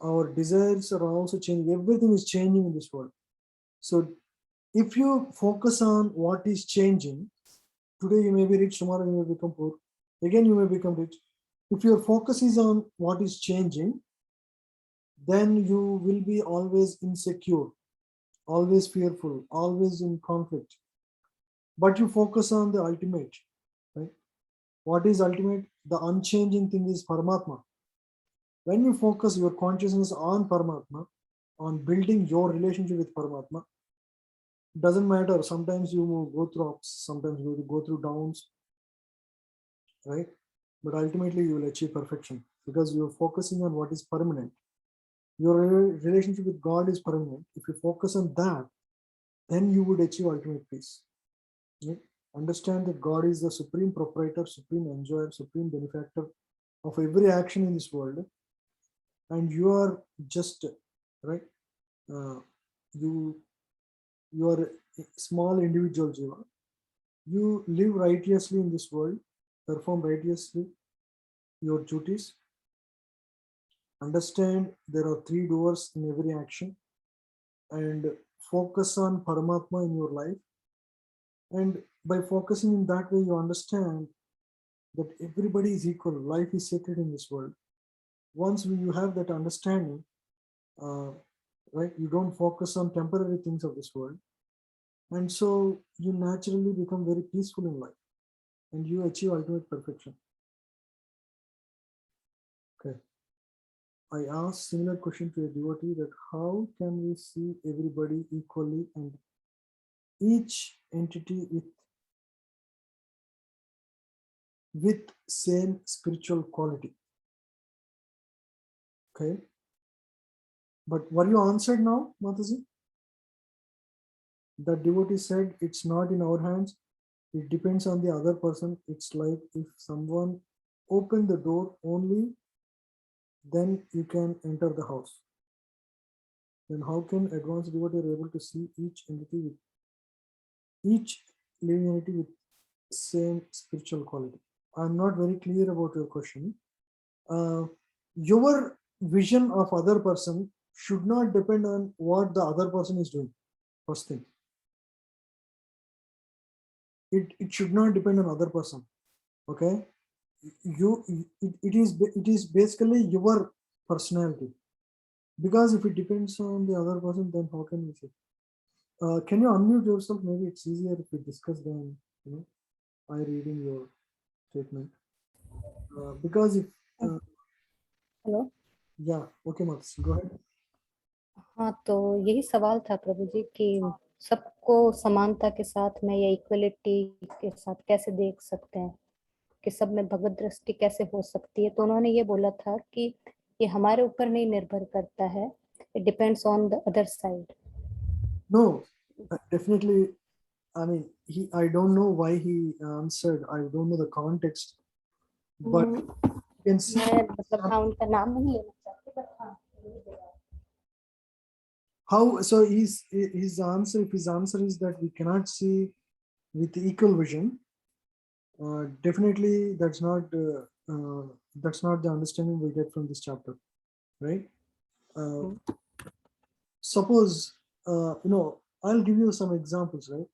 our desires are also changing. Everything is changing in this world. So if you focus on what is changing, today you may be rich, tomorrow you may become poor, again you may become rich. If your focus is on what is changing, then you will be always insecure, always fearful, always in conflict. But you focus on the ultimate, right? What is ultimate? The unchanging thing is Paramatma. When you focus your consciousness on Paramatma, on building your relationship with Paramatma, doesn't matter. Sometimes you will go through ups, sometimes you will go through downs, right? But ultimately you will achieve perfection because you're focusing on what is permanent. Your relationship with God is permanent. If you focus on that, then you would achieve ultimate peace. Right? Understand that God is the supreme proprietor, supreme enjoyer, supreme benefactor of every action in this world, and you are just right. You are a small individual jiva. You live righteously in this world, perform righteously your duties. Understand there are three doers in every action, and focus on Paramatma in your life. And by focusing in that way, you understand that everybody is equal. Life is sacred in this world. Once you have that understanding, right, you don't focus on temporary things of this world. And so you naturally become very peaceful in life and you achieve ultimate perfection. Okay. I asked similar question to a devotee that how can we see everybody equally and each entity with same spiritual quality? Okay. But were you answered now, Mataji? The devotee said it's not in our hands. It depends on the other person. It's like if someone opened the door only, then you can enter the house. Then how can advanced devotee are able to see each entity with each living entity with same spiritual quality? I'm not very clear about your question. Your vision of other person should not depend on what the other person is doing. First thing. It should not depend on other person. Okay. It is basically your personality, because if it depends on the other person, then how can we say? Can you unmute yourself? Maybe it's easier if we discuss than I reading your statement. Because if hello yeah, okay, Max, go ahead. हाँ, तो यही सवाल था प्रभु जी कि सबको समानता के साथ में या इक्वलिटी के साथ कैसे देख सकते हैं कि सब में भगवत दृष्टि कैसे हो सकती है। तो उन्होंने ये बोला था कि ये हमारे ऊपर नहीं निर्भर करता है, it depends on the other side. No, definitely I mean, I don't know why he answered. I don't know the context, but you can see मैं मतलब हाँ उनका नाम नहीं लेना चाहती but हाँ how. So his answer. If his answer is that we cannot see with equal vision, definitely that's not the understanding we get from this chapter, right? Suppose I'll give you some examples, right?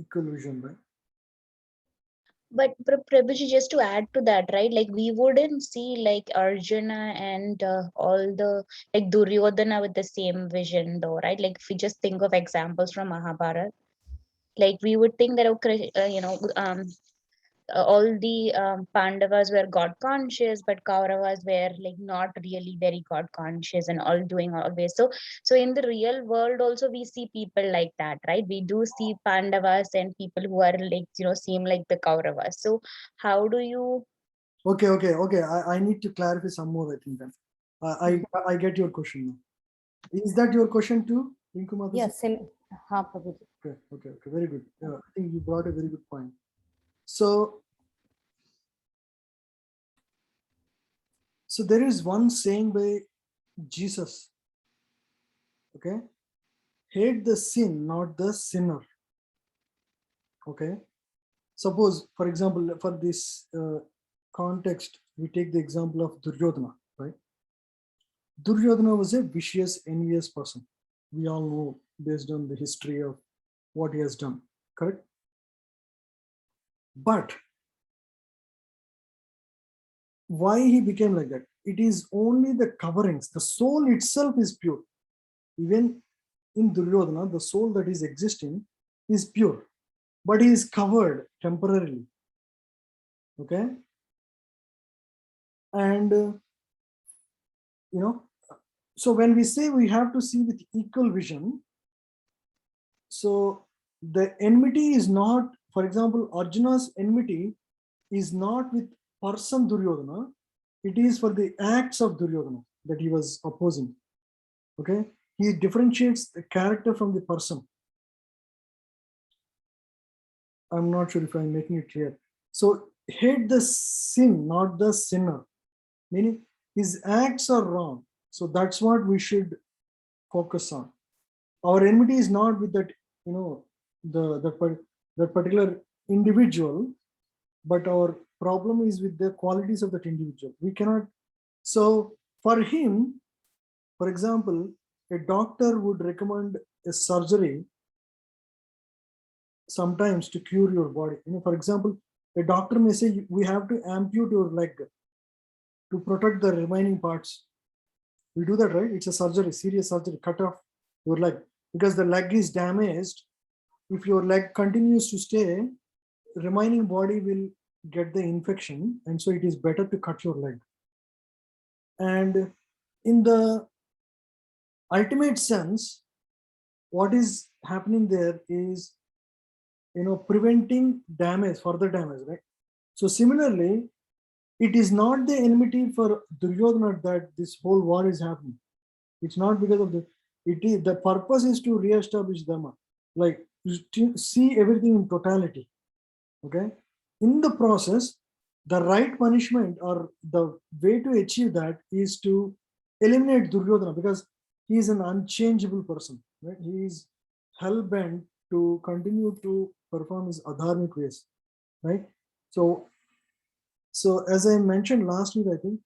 Equal vision, right? But Prabhuji, just to add to that, right? Like we wouldn't see like Arjuna and all the like Duryodhana with the same vision, though, right? Like if we just think of examples from Mahabharata, like we would think that okay, all the Pandavas were God conscious, but Kauravas were like not really very God conscious and all doing always. So in the real world also we see people like that, right? We do see Pandavas and people who are like seem like the Kauravas. So how do you? Okay. I need to clarify some more. I think then I get your question now. Is that your question too, Rinku Mataji? Yes, हाँ प्रभु जी. Okay, very good. Yeah, I think you brought a very good point. So there is one saying by Jesus. Okay, hate the sin, not the sinner. Okay, suppose, for example, for this context, we take the example of Duryodhana, right? Duryodhana was a vicious, envious person. We all know based on the history of what he has done, correct? But why he became like that? It is only the coverings. The soul itself is pure. Even in Duryodhana, the soul that is existing is pure, but he is covered temporarily. Okay, and so when we say we have to see with equal vision, so the enmity is not, for example, Arjuna's enmity is not with person Duryodhana, it is for the acts of Duryodhana that he was opposing. Okay, he differentiates the character from the person. I'm not sure if I'm making it clear. So hate the sin, not the sinner, meaning his acts are wrong. So that's what we should focus on. Our enmity is not with that, the particular individual, but our problem is with the qualities of that individual. We cannot. So for him, for example, a doctor would recommend a surgery sometimes to cure your body. For example, a doctor may say we have to amputate your leg to protect the remaining parts. We do that, right? It's a surgery, serious surgery, cut off your leg because the leg is damaged. If your leg continues to stay, remaining body will get the infection, and so it is better to cut your leg. And in the ultimate sense, what is happening there is preventing damage, further damage, right? So similarly, it is not the enmity for Duryodhana that this whole war is happening. It's not because of the purpose is to re-establish Dharma, like to see everything in totality. Okay, in the process, the right punishment or the way to achieve that is to eliminate Duryodhana because he is an unchangeable person, right? He is hell-bent to continue to perform his adharmic ways, right? So as I mentioned last week, I think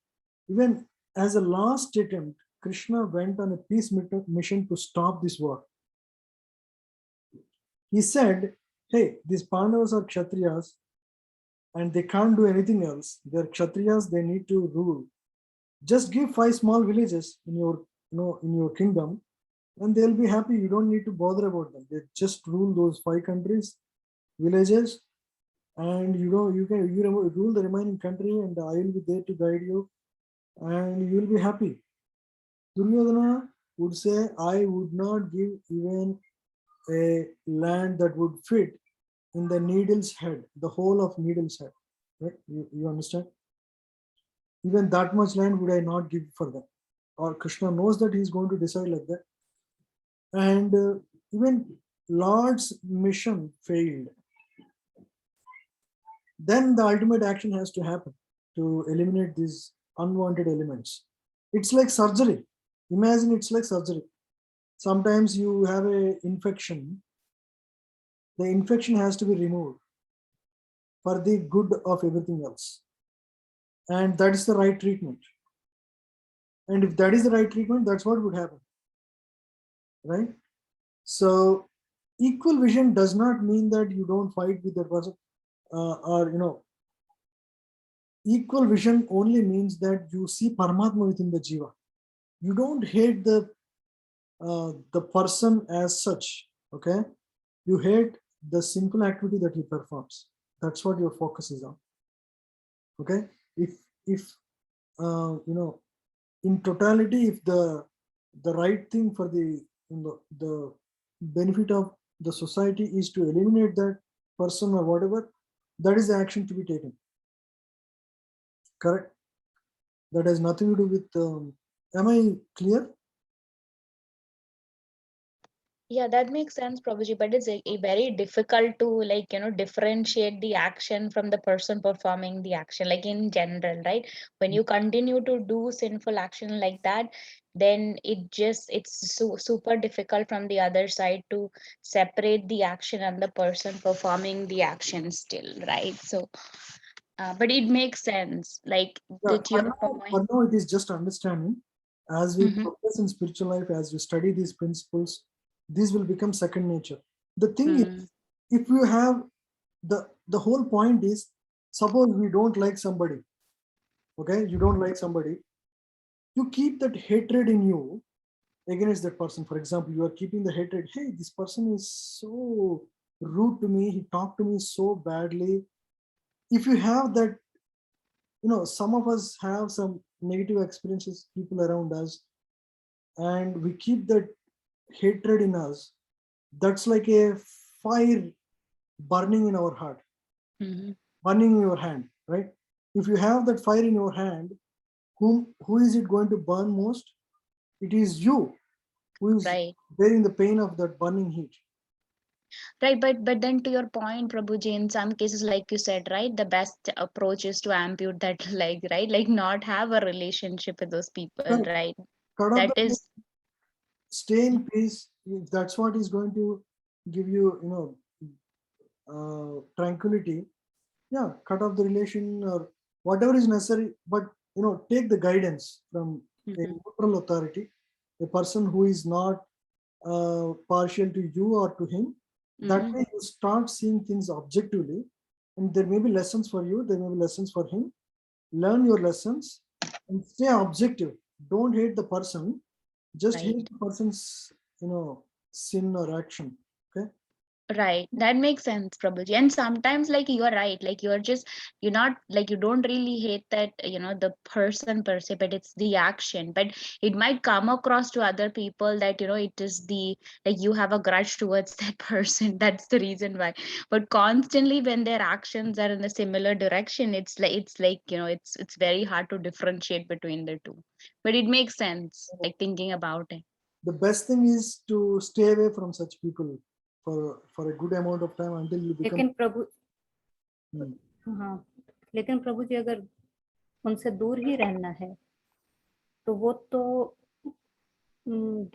even as a last attempt, Kṛṣṇa went on a peace mission to stop this war. He said, hey, these Pandavas are Kshatriyas and they can't do anything else. They're Kshatriyas, they need to rule. Just give 5 small villages in your kingdom and they'll be happy. You don't need to bother about them. They just rule those 5 countries, villages, and you rule the remaining country and I will be there to guide you and you will be happy. Duryodhana would say, I would not give even a land that would fit in the needle's head, the whole of needle's head. Right? You understand? Even that much land would I not give for them. Or Kṛṣṇa knows that he is going to decide like that. And even Lord's mission failed. Then the ultimate action has to happen to eliminate these unwanted elements. It's like surgery. Imagine it's like surgery. Sometimes you have an infection. The infection has to be removed for the good of everything else. And that is the right treatment. And if that is the right treatment, that's what would happen. Right? So equal vision does not mean that you don't fight with that person, or equal vision only means that you see Paramatma within the Jiva. You don't hate the person as such. Okay, you hate the simple activity that he performs. That's what your focus is on. Okay, if in totality, if the right thing for the benefit of the society is to eliminate that person or whatever, that is the action to be taken. Correct? That has nothing to do with. Am I clear? Yeah, that makes sense, Prabhuji, but it's a very difficult to differentiate the action from the person performing the action, like in general, right? When you continue to do sinful action like that, then it's super difficult from the other side to separate the action and the person performing the action still, right? So, but it makes sense, like Yeah, to your for point. now it is just understanding. As we Mm-hmm. progress in spiritual life, as we study these principles, these will become second nature. The thing is, if you have the whole point is, suppose we don't like somebody, okay, you don't like somebody, you keep that hatred in you against that person. For example, you are keeping the hatred, hey, this person is so rude to me, he talked to me so badly. If you have that, some of us have some negative experiences, people around us, and we keep that hatred in us. That's like a fire burning in our heart, Mm-hmm. burning in your hand, right? If you have that fire in your hand, who is it going to burn most? It is you who is Right. bearing the pain of that burning heat. Right, but then to your point, Prabhuji, in some cases, like you said, right, the best approach is to ampute that leg, right? Like not have a relationship with those people, Correct. right? Cut off That the, is, stay in peace. If that's what is going to give you, tranquility, yeah, cut off the relation or whatever is necessary, but take the guidance from a Mhm, neutral authority, a person who is not partial to you or to him. That mhm, way you start seeing things objectively, and there may be lessons for you, there may be lessons for him. Learn your lessons and stay objective. Don't hate the person, just right. hate the person's sin or action. Okay. Right, that makes sense, Prabhuji. And sometimes, like you're right, like you're not like you don't really hate that, the person per se, but it's the action. But it might come across to other people that, it is the like you have a grudge towards that person. That's the reason why. But constantly, when their actions are in a similar direction, it's like it's very hard to differentiate between the two. But it makes sense, like thinking about it. The best thing is to stay away from such people for a good amount of time until you become. लेकिन प्रभु Hmm. हाँ, लेकिन प्रभु जी अगर उनसे दूर ही रहना है तो वो तो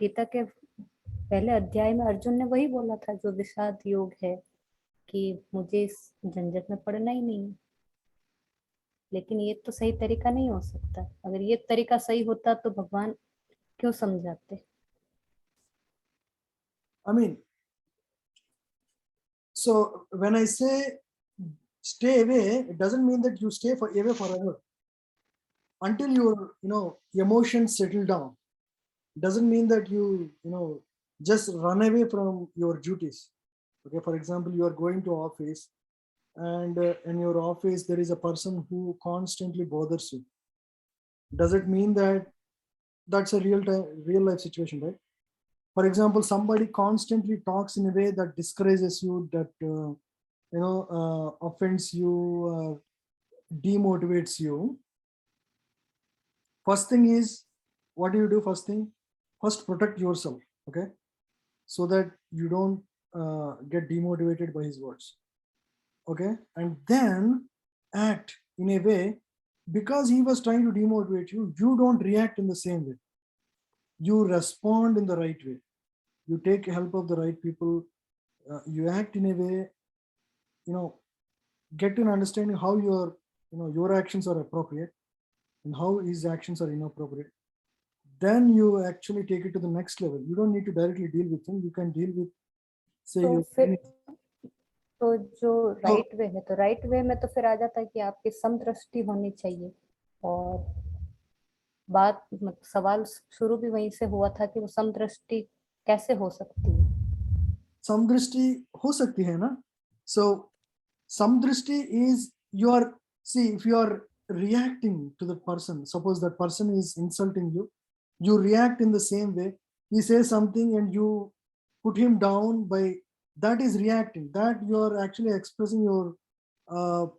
गीता के पहले अध्याय में अर्जुन ने वही बोला था जो विषाद योग है कि मुझे इस झंझट में पड़ना ही नहीं है। लेकिन ये तो सही तरीका नहीं हो सकता। अगर ये तरीका सही होता तो भगवान क्यों समझाते? I mean, so when I say stay away, it doesn't mean that you stay away forever. Until your emotions settle down. It doesn't mean that you just run away from your duties. Okay, for example, you are going to office, and in your office there is a person who constantly bothers you. Does it mean that that's a real life situation, right? For example, somebody constantly talks in a way that discourages you, that offends you, demotivates you. First thing is, what do you do? First thing, first protect yourself. Okay, so that you don't get demotivated by his words. Okay, and then act in a way, because he was trying to demotivate you, you don't react in the same way. You respond in the right way. You take help of the right people. You act in a way, get an understanding how your actions are appropriate and how his actions are inappropriate. Then you actually take it to the next level. You don't need to directly deal with him. You can deal with, say, तो your फिर तो जो So- right way है, तो right way में तो फिर आ जाता है कि आपकी समदृष्टि होनी चाहिए। और बात सवाल शुरू भी वहीं से हुआ था कि वो समदृष्टि कैसे हो सकती है। समदृष्टि हो सकती है ना. So samdrishti is your, see, if you are reacting to the person, suppose that person is insulting you, you react in the same way. He says something and you put him down by, that is reacting, that you are actually expressing your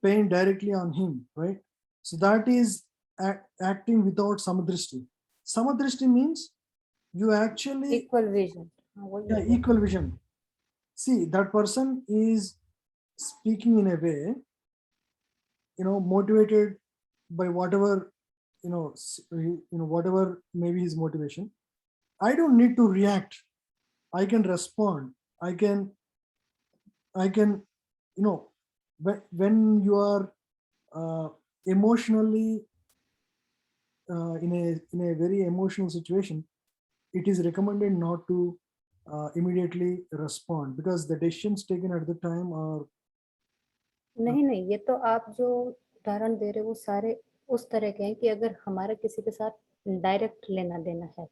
pain directly on him, right? So that is acting without samadrishti. Samadrishti means you actually equal vision. equal vision. See, that person is speaking in a way, motivated by whatever, whatever maybe his motivation. I don't need to react. I can respond. I can, when you are emotionally in a very emotional situation, it is recommended not to immediately respond, because the decisions taken at the time are नहीं, ये तो आप जो उदाहरण दे रहे हो वो सारे उस तरह के हैं कि अगर हमारा किसी के साथ डायरेक्ट लेना देना है।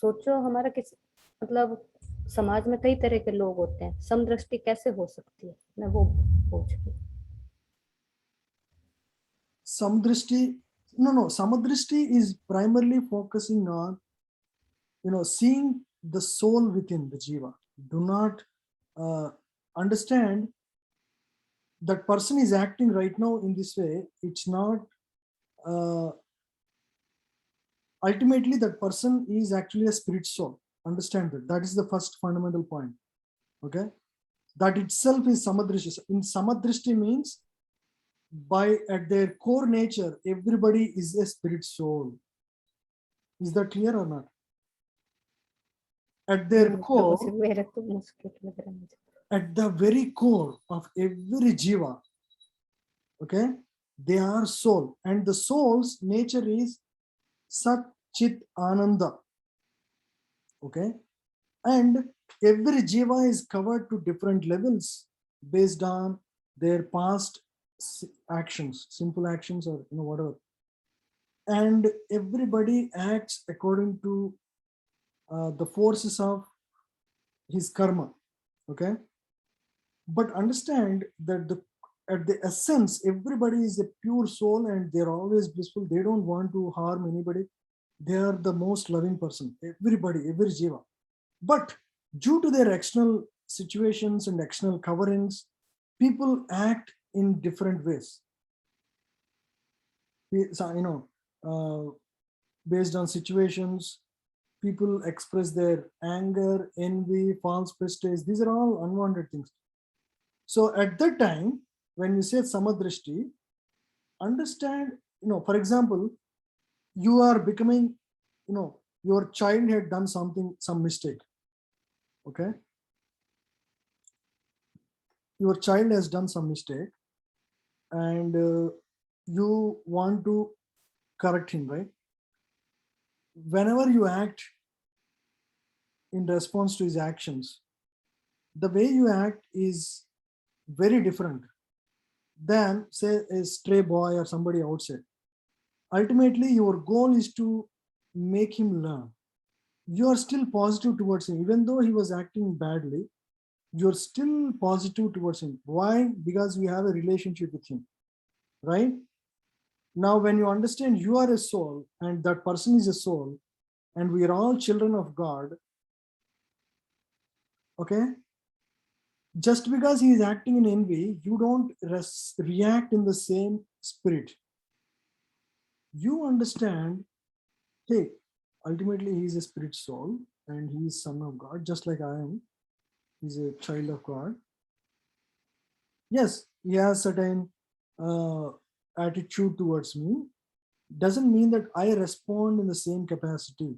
सोचो हमारा किसी, मतलब समाज में कई तरह के लोग होते हैं, समदृष्टि कैसे हो सकती है, मैं वो पूछ रही हूँ। samdrishti, no, samadrishti is primarily focusing on, seeing the soul within the jiva. Do not understand that person is acting right now in this way. It's not, ultimately that person is actually a spirit soul. Understand that. That is the first fundamental point. Okay. That itself is samadrishti. In samadrishti means, by at their core nature, everybody is a spirit soul. Is that clear or not? At their core, मेरे तो मुश्किल लग रहा है मुझे। at the very core of every jiva, okay, they are soul, and the soul's nature is Sat Chit Ananda. Okay, and every jiva is covered to different levels based on their past actions, simple actions, or whatever, and everybody acts according to the forces of his karma. Okay, but understand that at the essence, everybody is a pure soul and they're always blissful. They don't want to harm anybody. They are the most loving person. Everybody, every jiva. But due to their external situations and external coverings, people act in different ways. Based on situations, people express their anger, envy, false prestige. These are all unwanted things. So at that time, when you say samadrishti, understand, for example, you are becoming, your child had done something, some mistake. Okay. Your child has done some mistake and you want to correct him, right? Whenever you act in response to his actions, the way you act is very different than, say, a stray boy or somebody outside. Ultimately, your goal is to make him learn. You are still positive towards him, even though he was acting badly. You're still positive towards him. Why? Because we have a relationship with him, right? Now, when you understand you are a soul and that person is a soul, and we are all children of God, okay? Just because he is acting in envy, you don't react in the same spirit. You understand, hey, ultimately he is a spirit soul and he is son of God, just like I am. He's a child of God. Yes, he has certain attitude towards me. Doesn't mean that I respond in the same capacity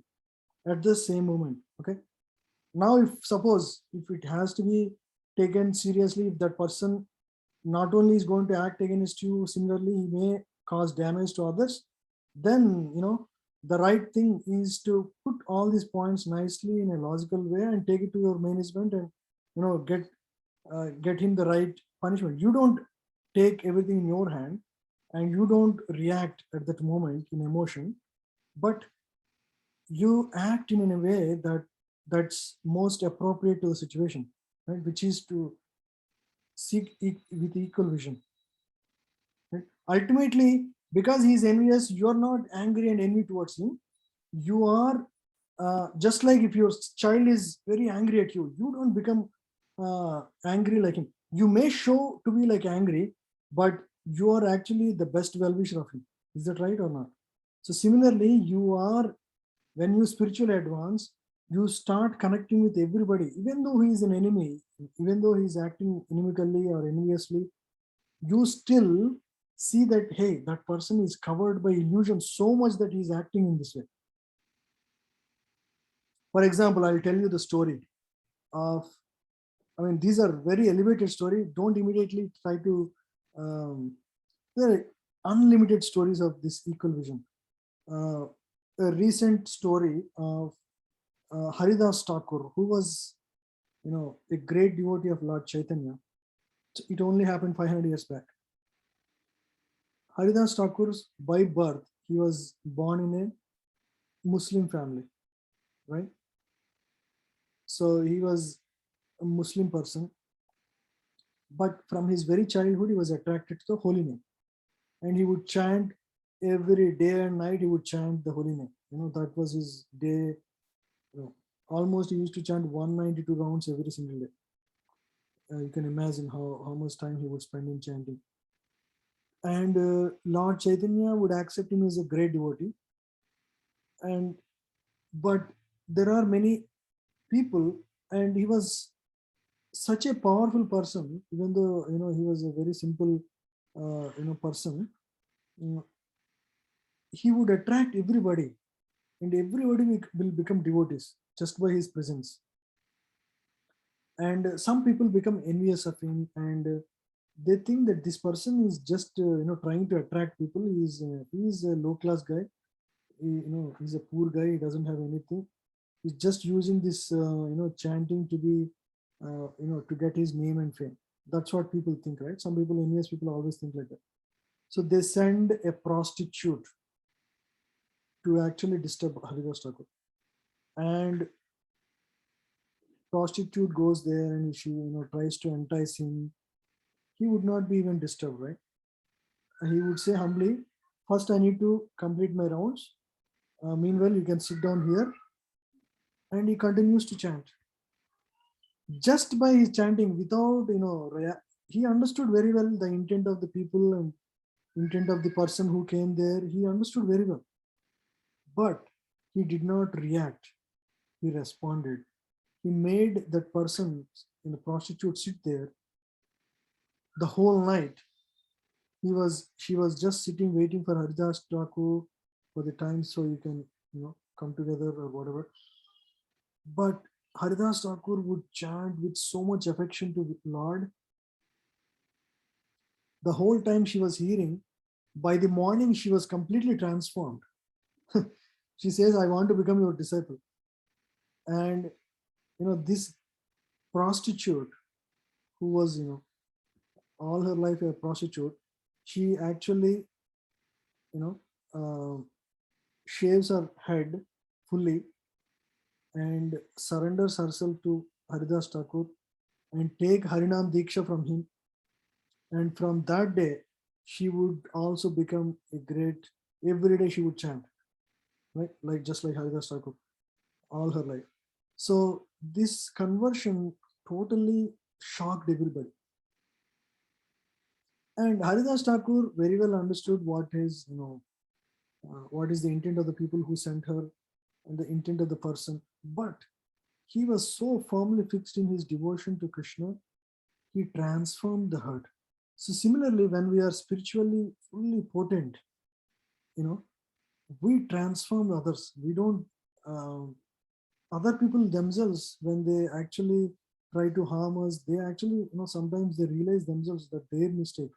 at the same moment. Okay. Now, if suppose if it has to be taken seriously, if that person not only is going to act against you similarly, he may cause damage to others, then the right thing is to put all these points nicely in a logical way and take it to your management and get him the right punishment. You don't take everything in your hand and you don't react at that moment in emotion, but you act in a way that's most appropriate to the situation, right? Which is to seek with equal vision. Right? Ultimately, because he's envious, you're not angry and envy towards him. You are just like if your child is very angry at you, you don't become angry like him. You may show to be like angry, but you are actually the best well-wisher of him. Is that right or not? So similarly, you are, when you spiritually advance, you start connecting with everybody, even though he is an enemy, even though he is acting inimically or enviously, you still see that, hey, that person is covered by illusion so much that he is acting in this way. For example, I'll tell you the story of, these are very elevated story. Don't immediately try to, there are unlimited stories of this equal vision. A recent story of Haridas Thakur, who was, a great devotee of Lord Chaitanya. It only happened 500 years back. Haridas Thakur, by birth, he was born in a Muslim family, right? So he was a Muslim person, but from his very childhood, he was attracted to the holy name, and he would chant every day and night. He would chant the holy name. That was his day. Almost he used to chant 192 rounds every single day. You can imagine how much time he would spend in chanting. And Lord Chaitanya would accept him as a great devotee. But there are many people, and he was such a powerful person, even though he was a very simple person. He would attract everybody, and everybody will become devotees just by his presence. And some people become envious of him, and they think that this person is just trying to attract people. He's a low class guy. He's a poor guy. He doesn't have anything. He's just using this chanting to be to get his name and fame. That's what people think, right? Some people, envious people, always think like that. So they send a prostitute to actually disturb Haridas Thakur, and prostitute goes there and she tries to entice him. He would not be even disturbed, right? He would say humbly, first I need to complete my rounds. Meanwhile, you can sit down here. And he continues to chant. Just by his chanting, without, he understood very well the intent of the people and intent of the person who came there. He understood very well. But he did not react. He responded. He made that person, prostitute, sit there the whole night. She was just sitting waiting for Haridas Thakur for the time so you can come together or whatever. But Haridas Thakur would chant with so much affection to the Lord. The whole time she was hearing, by the morning she was completely transformed. She says, I want to become your disciple. And this prostitute, who was all her life a prostitute, she actually shaves her head fully and surrenders herself to Haridas Thakur and take Harinam Diksha from him. And from that day, she would also become a great, every day she would chant, right? Just like Haridas Thakur, all her life. So this conversion totally shocked everybody. And Haridas Thakur very well understood what is the intent of the people who sent her and the intent of the person. But he was so firmly fixed in his devotion to Krishna, he transformed the herd. So similarly, when we are spiritually fully potent, we transform others. We don't, other people themselves, when they actually try to harm us, they actually, sometimes they realize themselves that their mistake.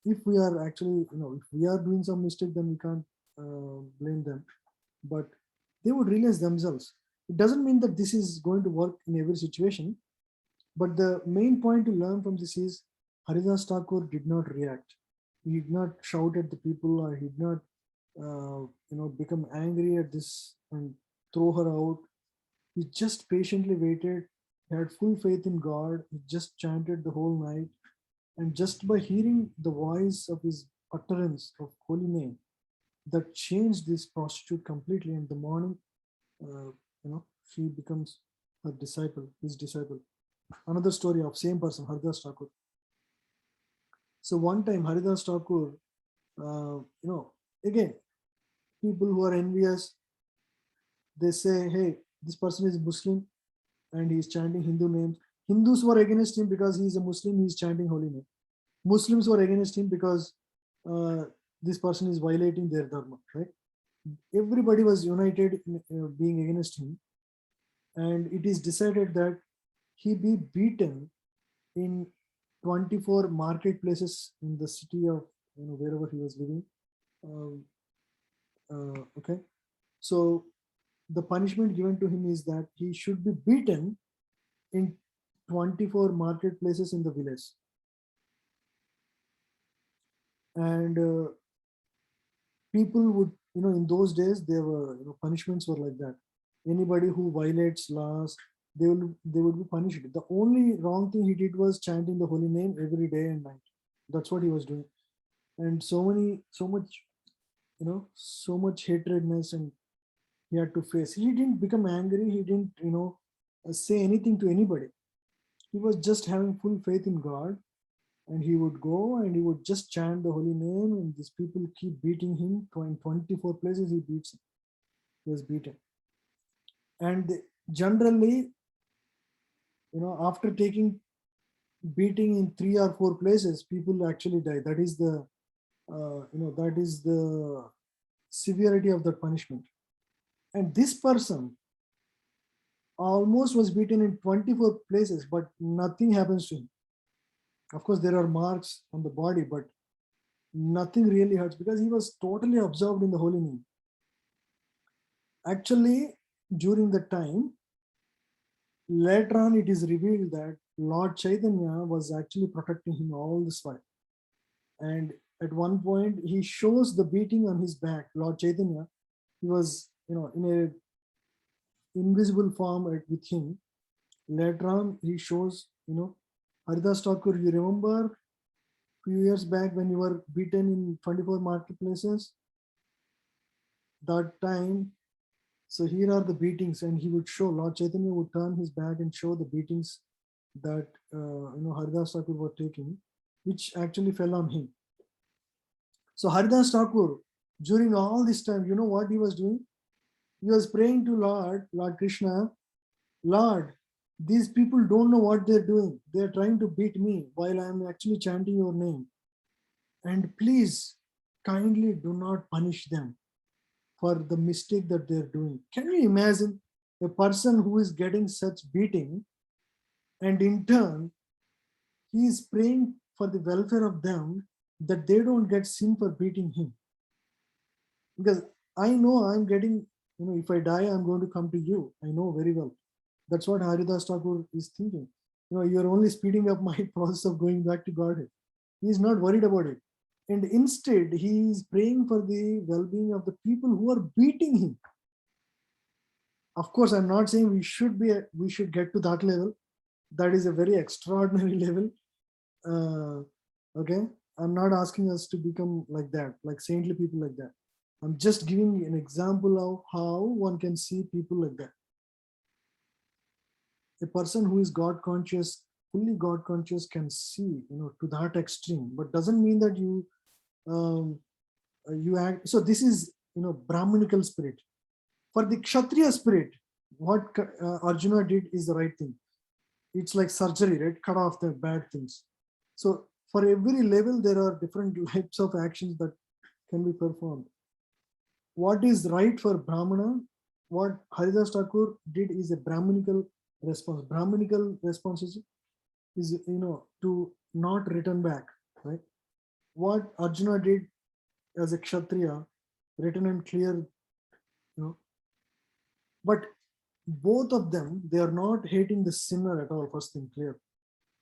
If we are actually, if we are doing some mistake, then we can't blame them. But they would realize themselves. It doesn't mean that this is going to work in every situation. But the main point to learn from this is Haridas Thakur did not react. He did not shout at the people, or he did not, become angry at this and throw her out. He just patiently waited. He had full faith in God. He just chanted the whole night. And just by hearing the voice of his utterance of holy name, that changed this prostitute completely. In the morning, she becomes her disciple, his disciple. Another story of same person, Haridas Thakur. So one time, Haridas Thakur, again, people who are envious, they say, hey, this person is Muslim and he's chanting Hindu names. Hindus were against him because he's a Muslim, he's chanting holy name. Muslims were against him because this person is violating their dharma, right? Everybody was united in being against him. And it is decided that he be beaten in 24 marketplaces in the city of, wherever he was living. Okay. So the punishment given to him is that he should be beaten in 24 marketplaces in the village. And people would, in those days, there were, punishments were like that. Anybody who violates laws, they would be punished. The only wrong thing he did was chanting the holy name every day and night. That's what he was doing. And so much hatredness, and he had to face. He didn't become angry. He didn't, say anything to anybody. He was just having full faith in God. And he would go and he would just chant the holy name, and these people keep beating him. In 24 places he beats him. He was beaten. And generally, after taking beating in 3 or 4 places, people actually die. That is the, that is the severity of that punishment. And this person almost was beaten in 24 places, but nothing happens to him. Of course, there are marks on the body, but nothing really hurts because he was totally absorbed in the holy name. Actually, during the time, later on, it is revealed that Lord Chaitanya was actually protecting him all this while. And at one point, he shows the beating on his back. Lord Chaitanya, he was, in a invisible form with him. Later on, he shows, Haridas Thakur, you remember a few years back when you were beaten in 24 marketplaces? That time, so here are the beatings, and he would show, Lord Chaitanya would turn his back and show the beatings that Haridas Thakur were taking, which actually fell on him. So Haridas Thakur, during all this time, you know what he was doing? He was praying to Lord Kṛṣṇa, Lord, these people don't know what they're doing. They're trying to beat me while I'm actually chanting your name. And please, kindly do not punish them for the mistake that they're doing. Can you imagine a person who is getting such beating, and in turn, he is praying for the welfare of them, that they don't get sin for beating him? Because I know I'm getting, if I die, I'm going to come to you. I know very well. That's what Haridas Thakur is thinking. You're only speeding up my process of going back to Godhead. He's not worried about it. And instead, he is praying for the well-being of the people who are beating him. Of course, I'm not saying we should get to that level. That is a very extraordinary level. Okay, I'm not asking us to become like that, like saintly people like that. I'm just giving an example of how one can see people like that. A person who is God conscious, fully God conscious, can see, to that extreme, but doesn't mean that you act. So this is, Brahmanical spirit. For the Kshatriya spirit, what Arjuna did is the right thing. It's like surgery, right? Cut off the bad things. So for every level, there are different types of actions that can be performed. What is right for Brahmana, what Haridas Thakur did is a Brahminical response. Brahminical response is to not return back, right? What Arjuna did as a Kshatriya, written and clear, but both of them, they are not hating the sinner at all, first thing, clear.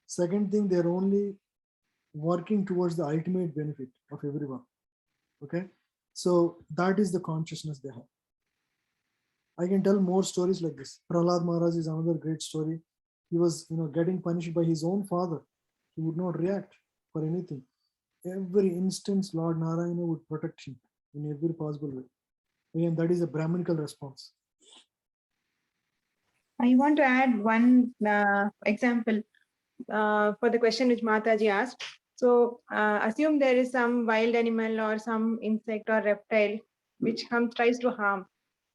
Second thing, they're only working towards the ultimate benefit of everyone. Okay, so that is the consciousness they have. I can tell more stories like this. Prahlad Maharaj is another great story. He was getting punished by his own father. He would not react for anything. Every instance Lord Narayana would protect him in every possible way. Again, that is a Brahminical response. I want to add one example for the question which Mataji asked. So assume there is some wild animal or some insect or reptile which tries to harm.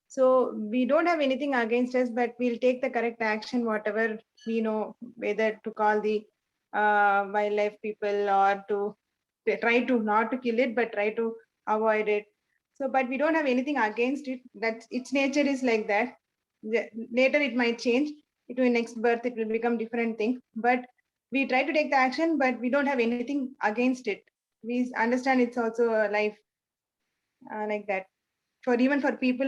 So we don't have anything against us, but we'll take the correct action, whatever we know, whether to call the wildlife people or to try to not to kill it, but try to avoid it. So, but we don't have anything against it. That its nature is like that. Later it might change. It will next birth, it will become different thing. But we try to take the action, but we don't have anything against it. We understand it's also a life like that. For even for people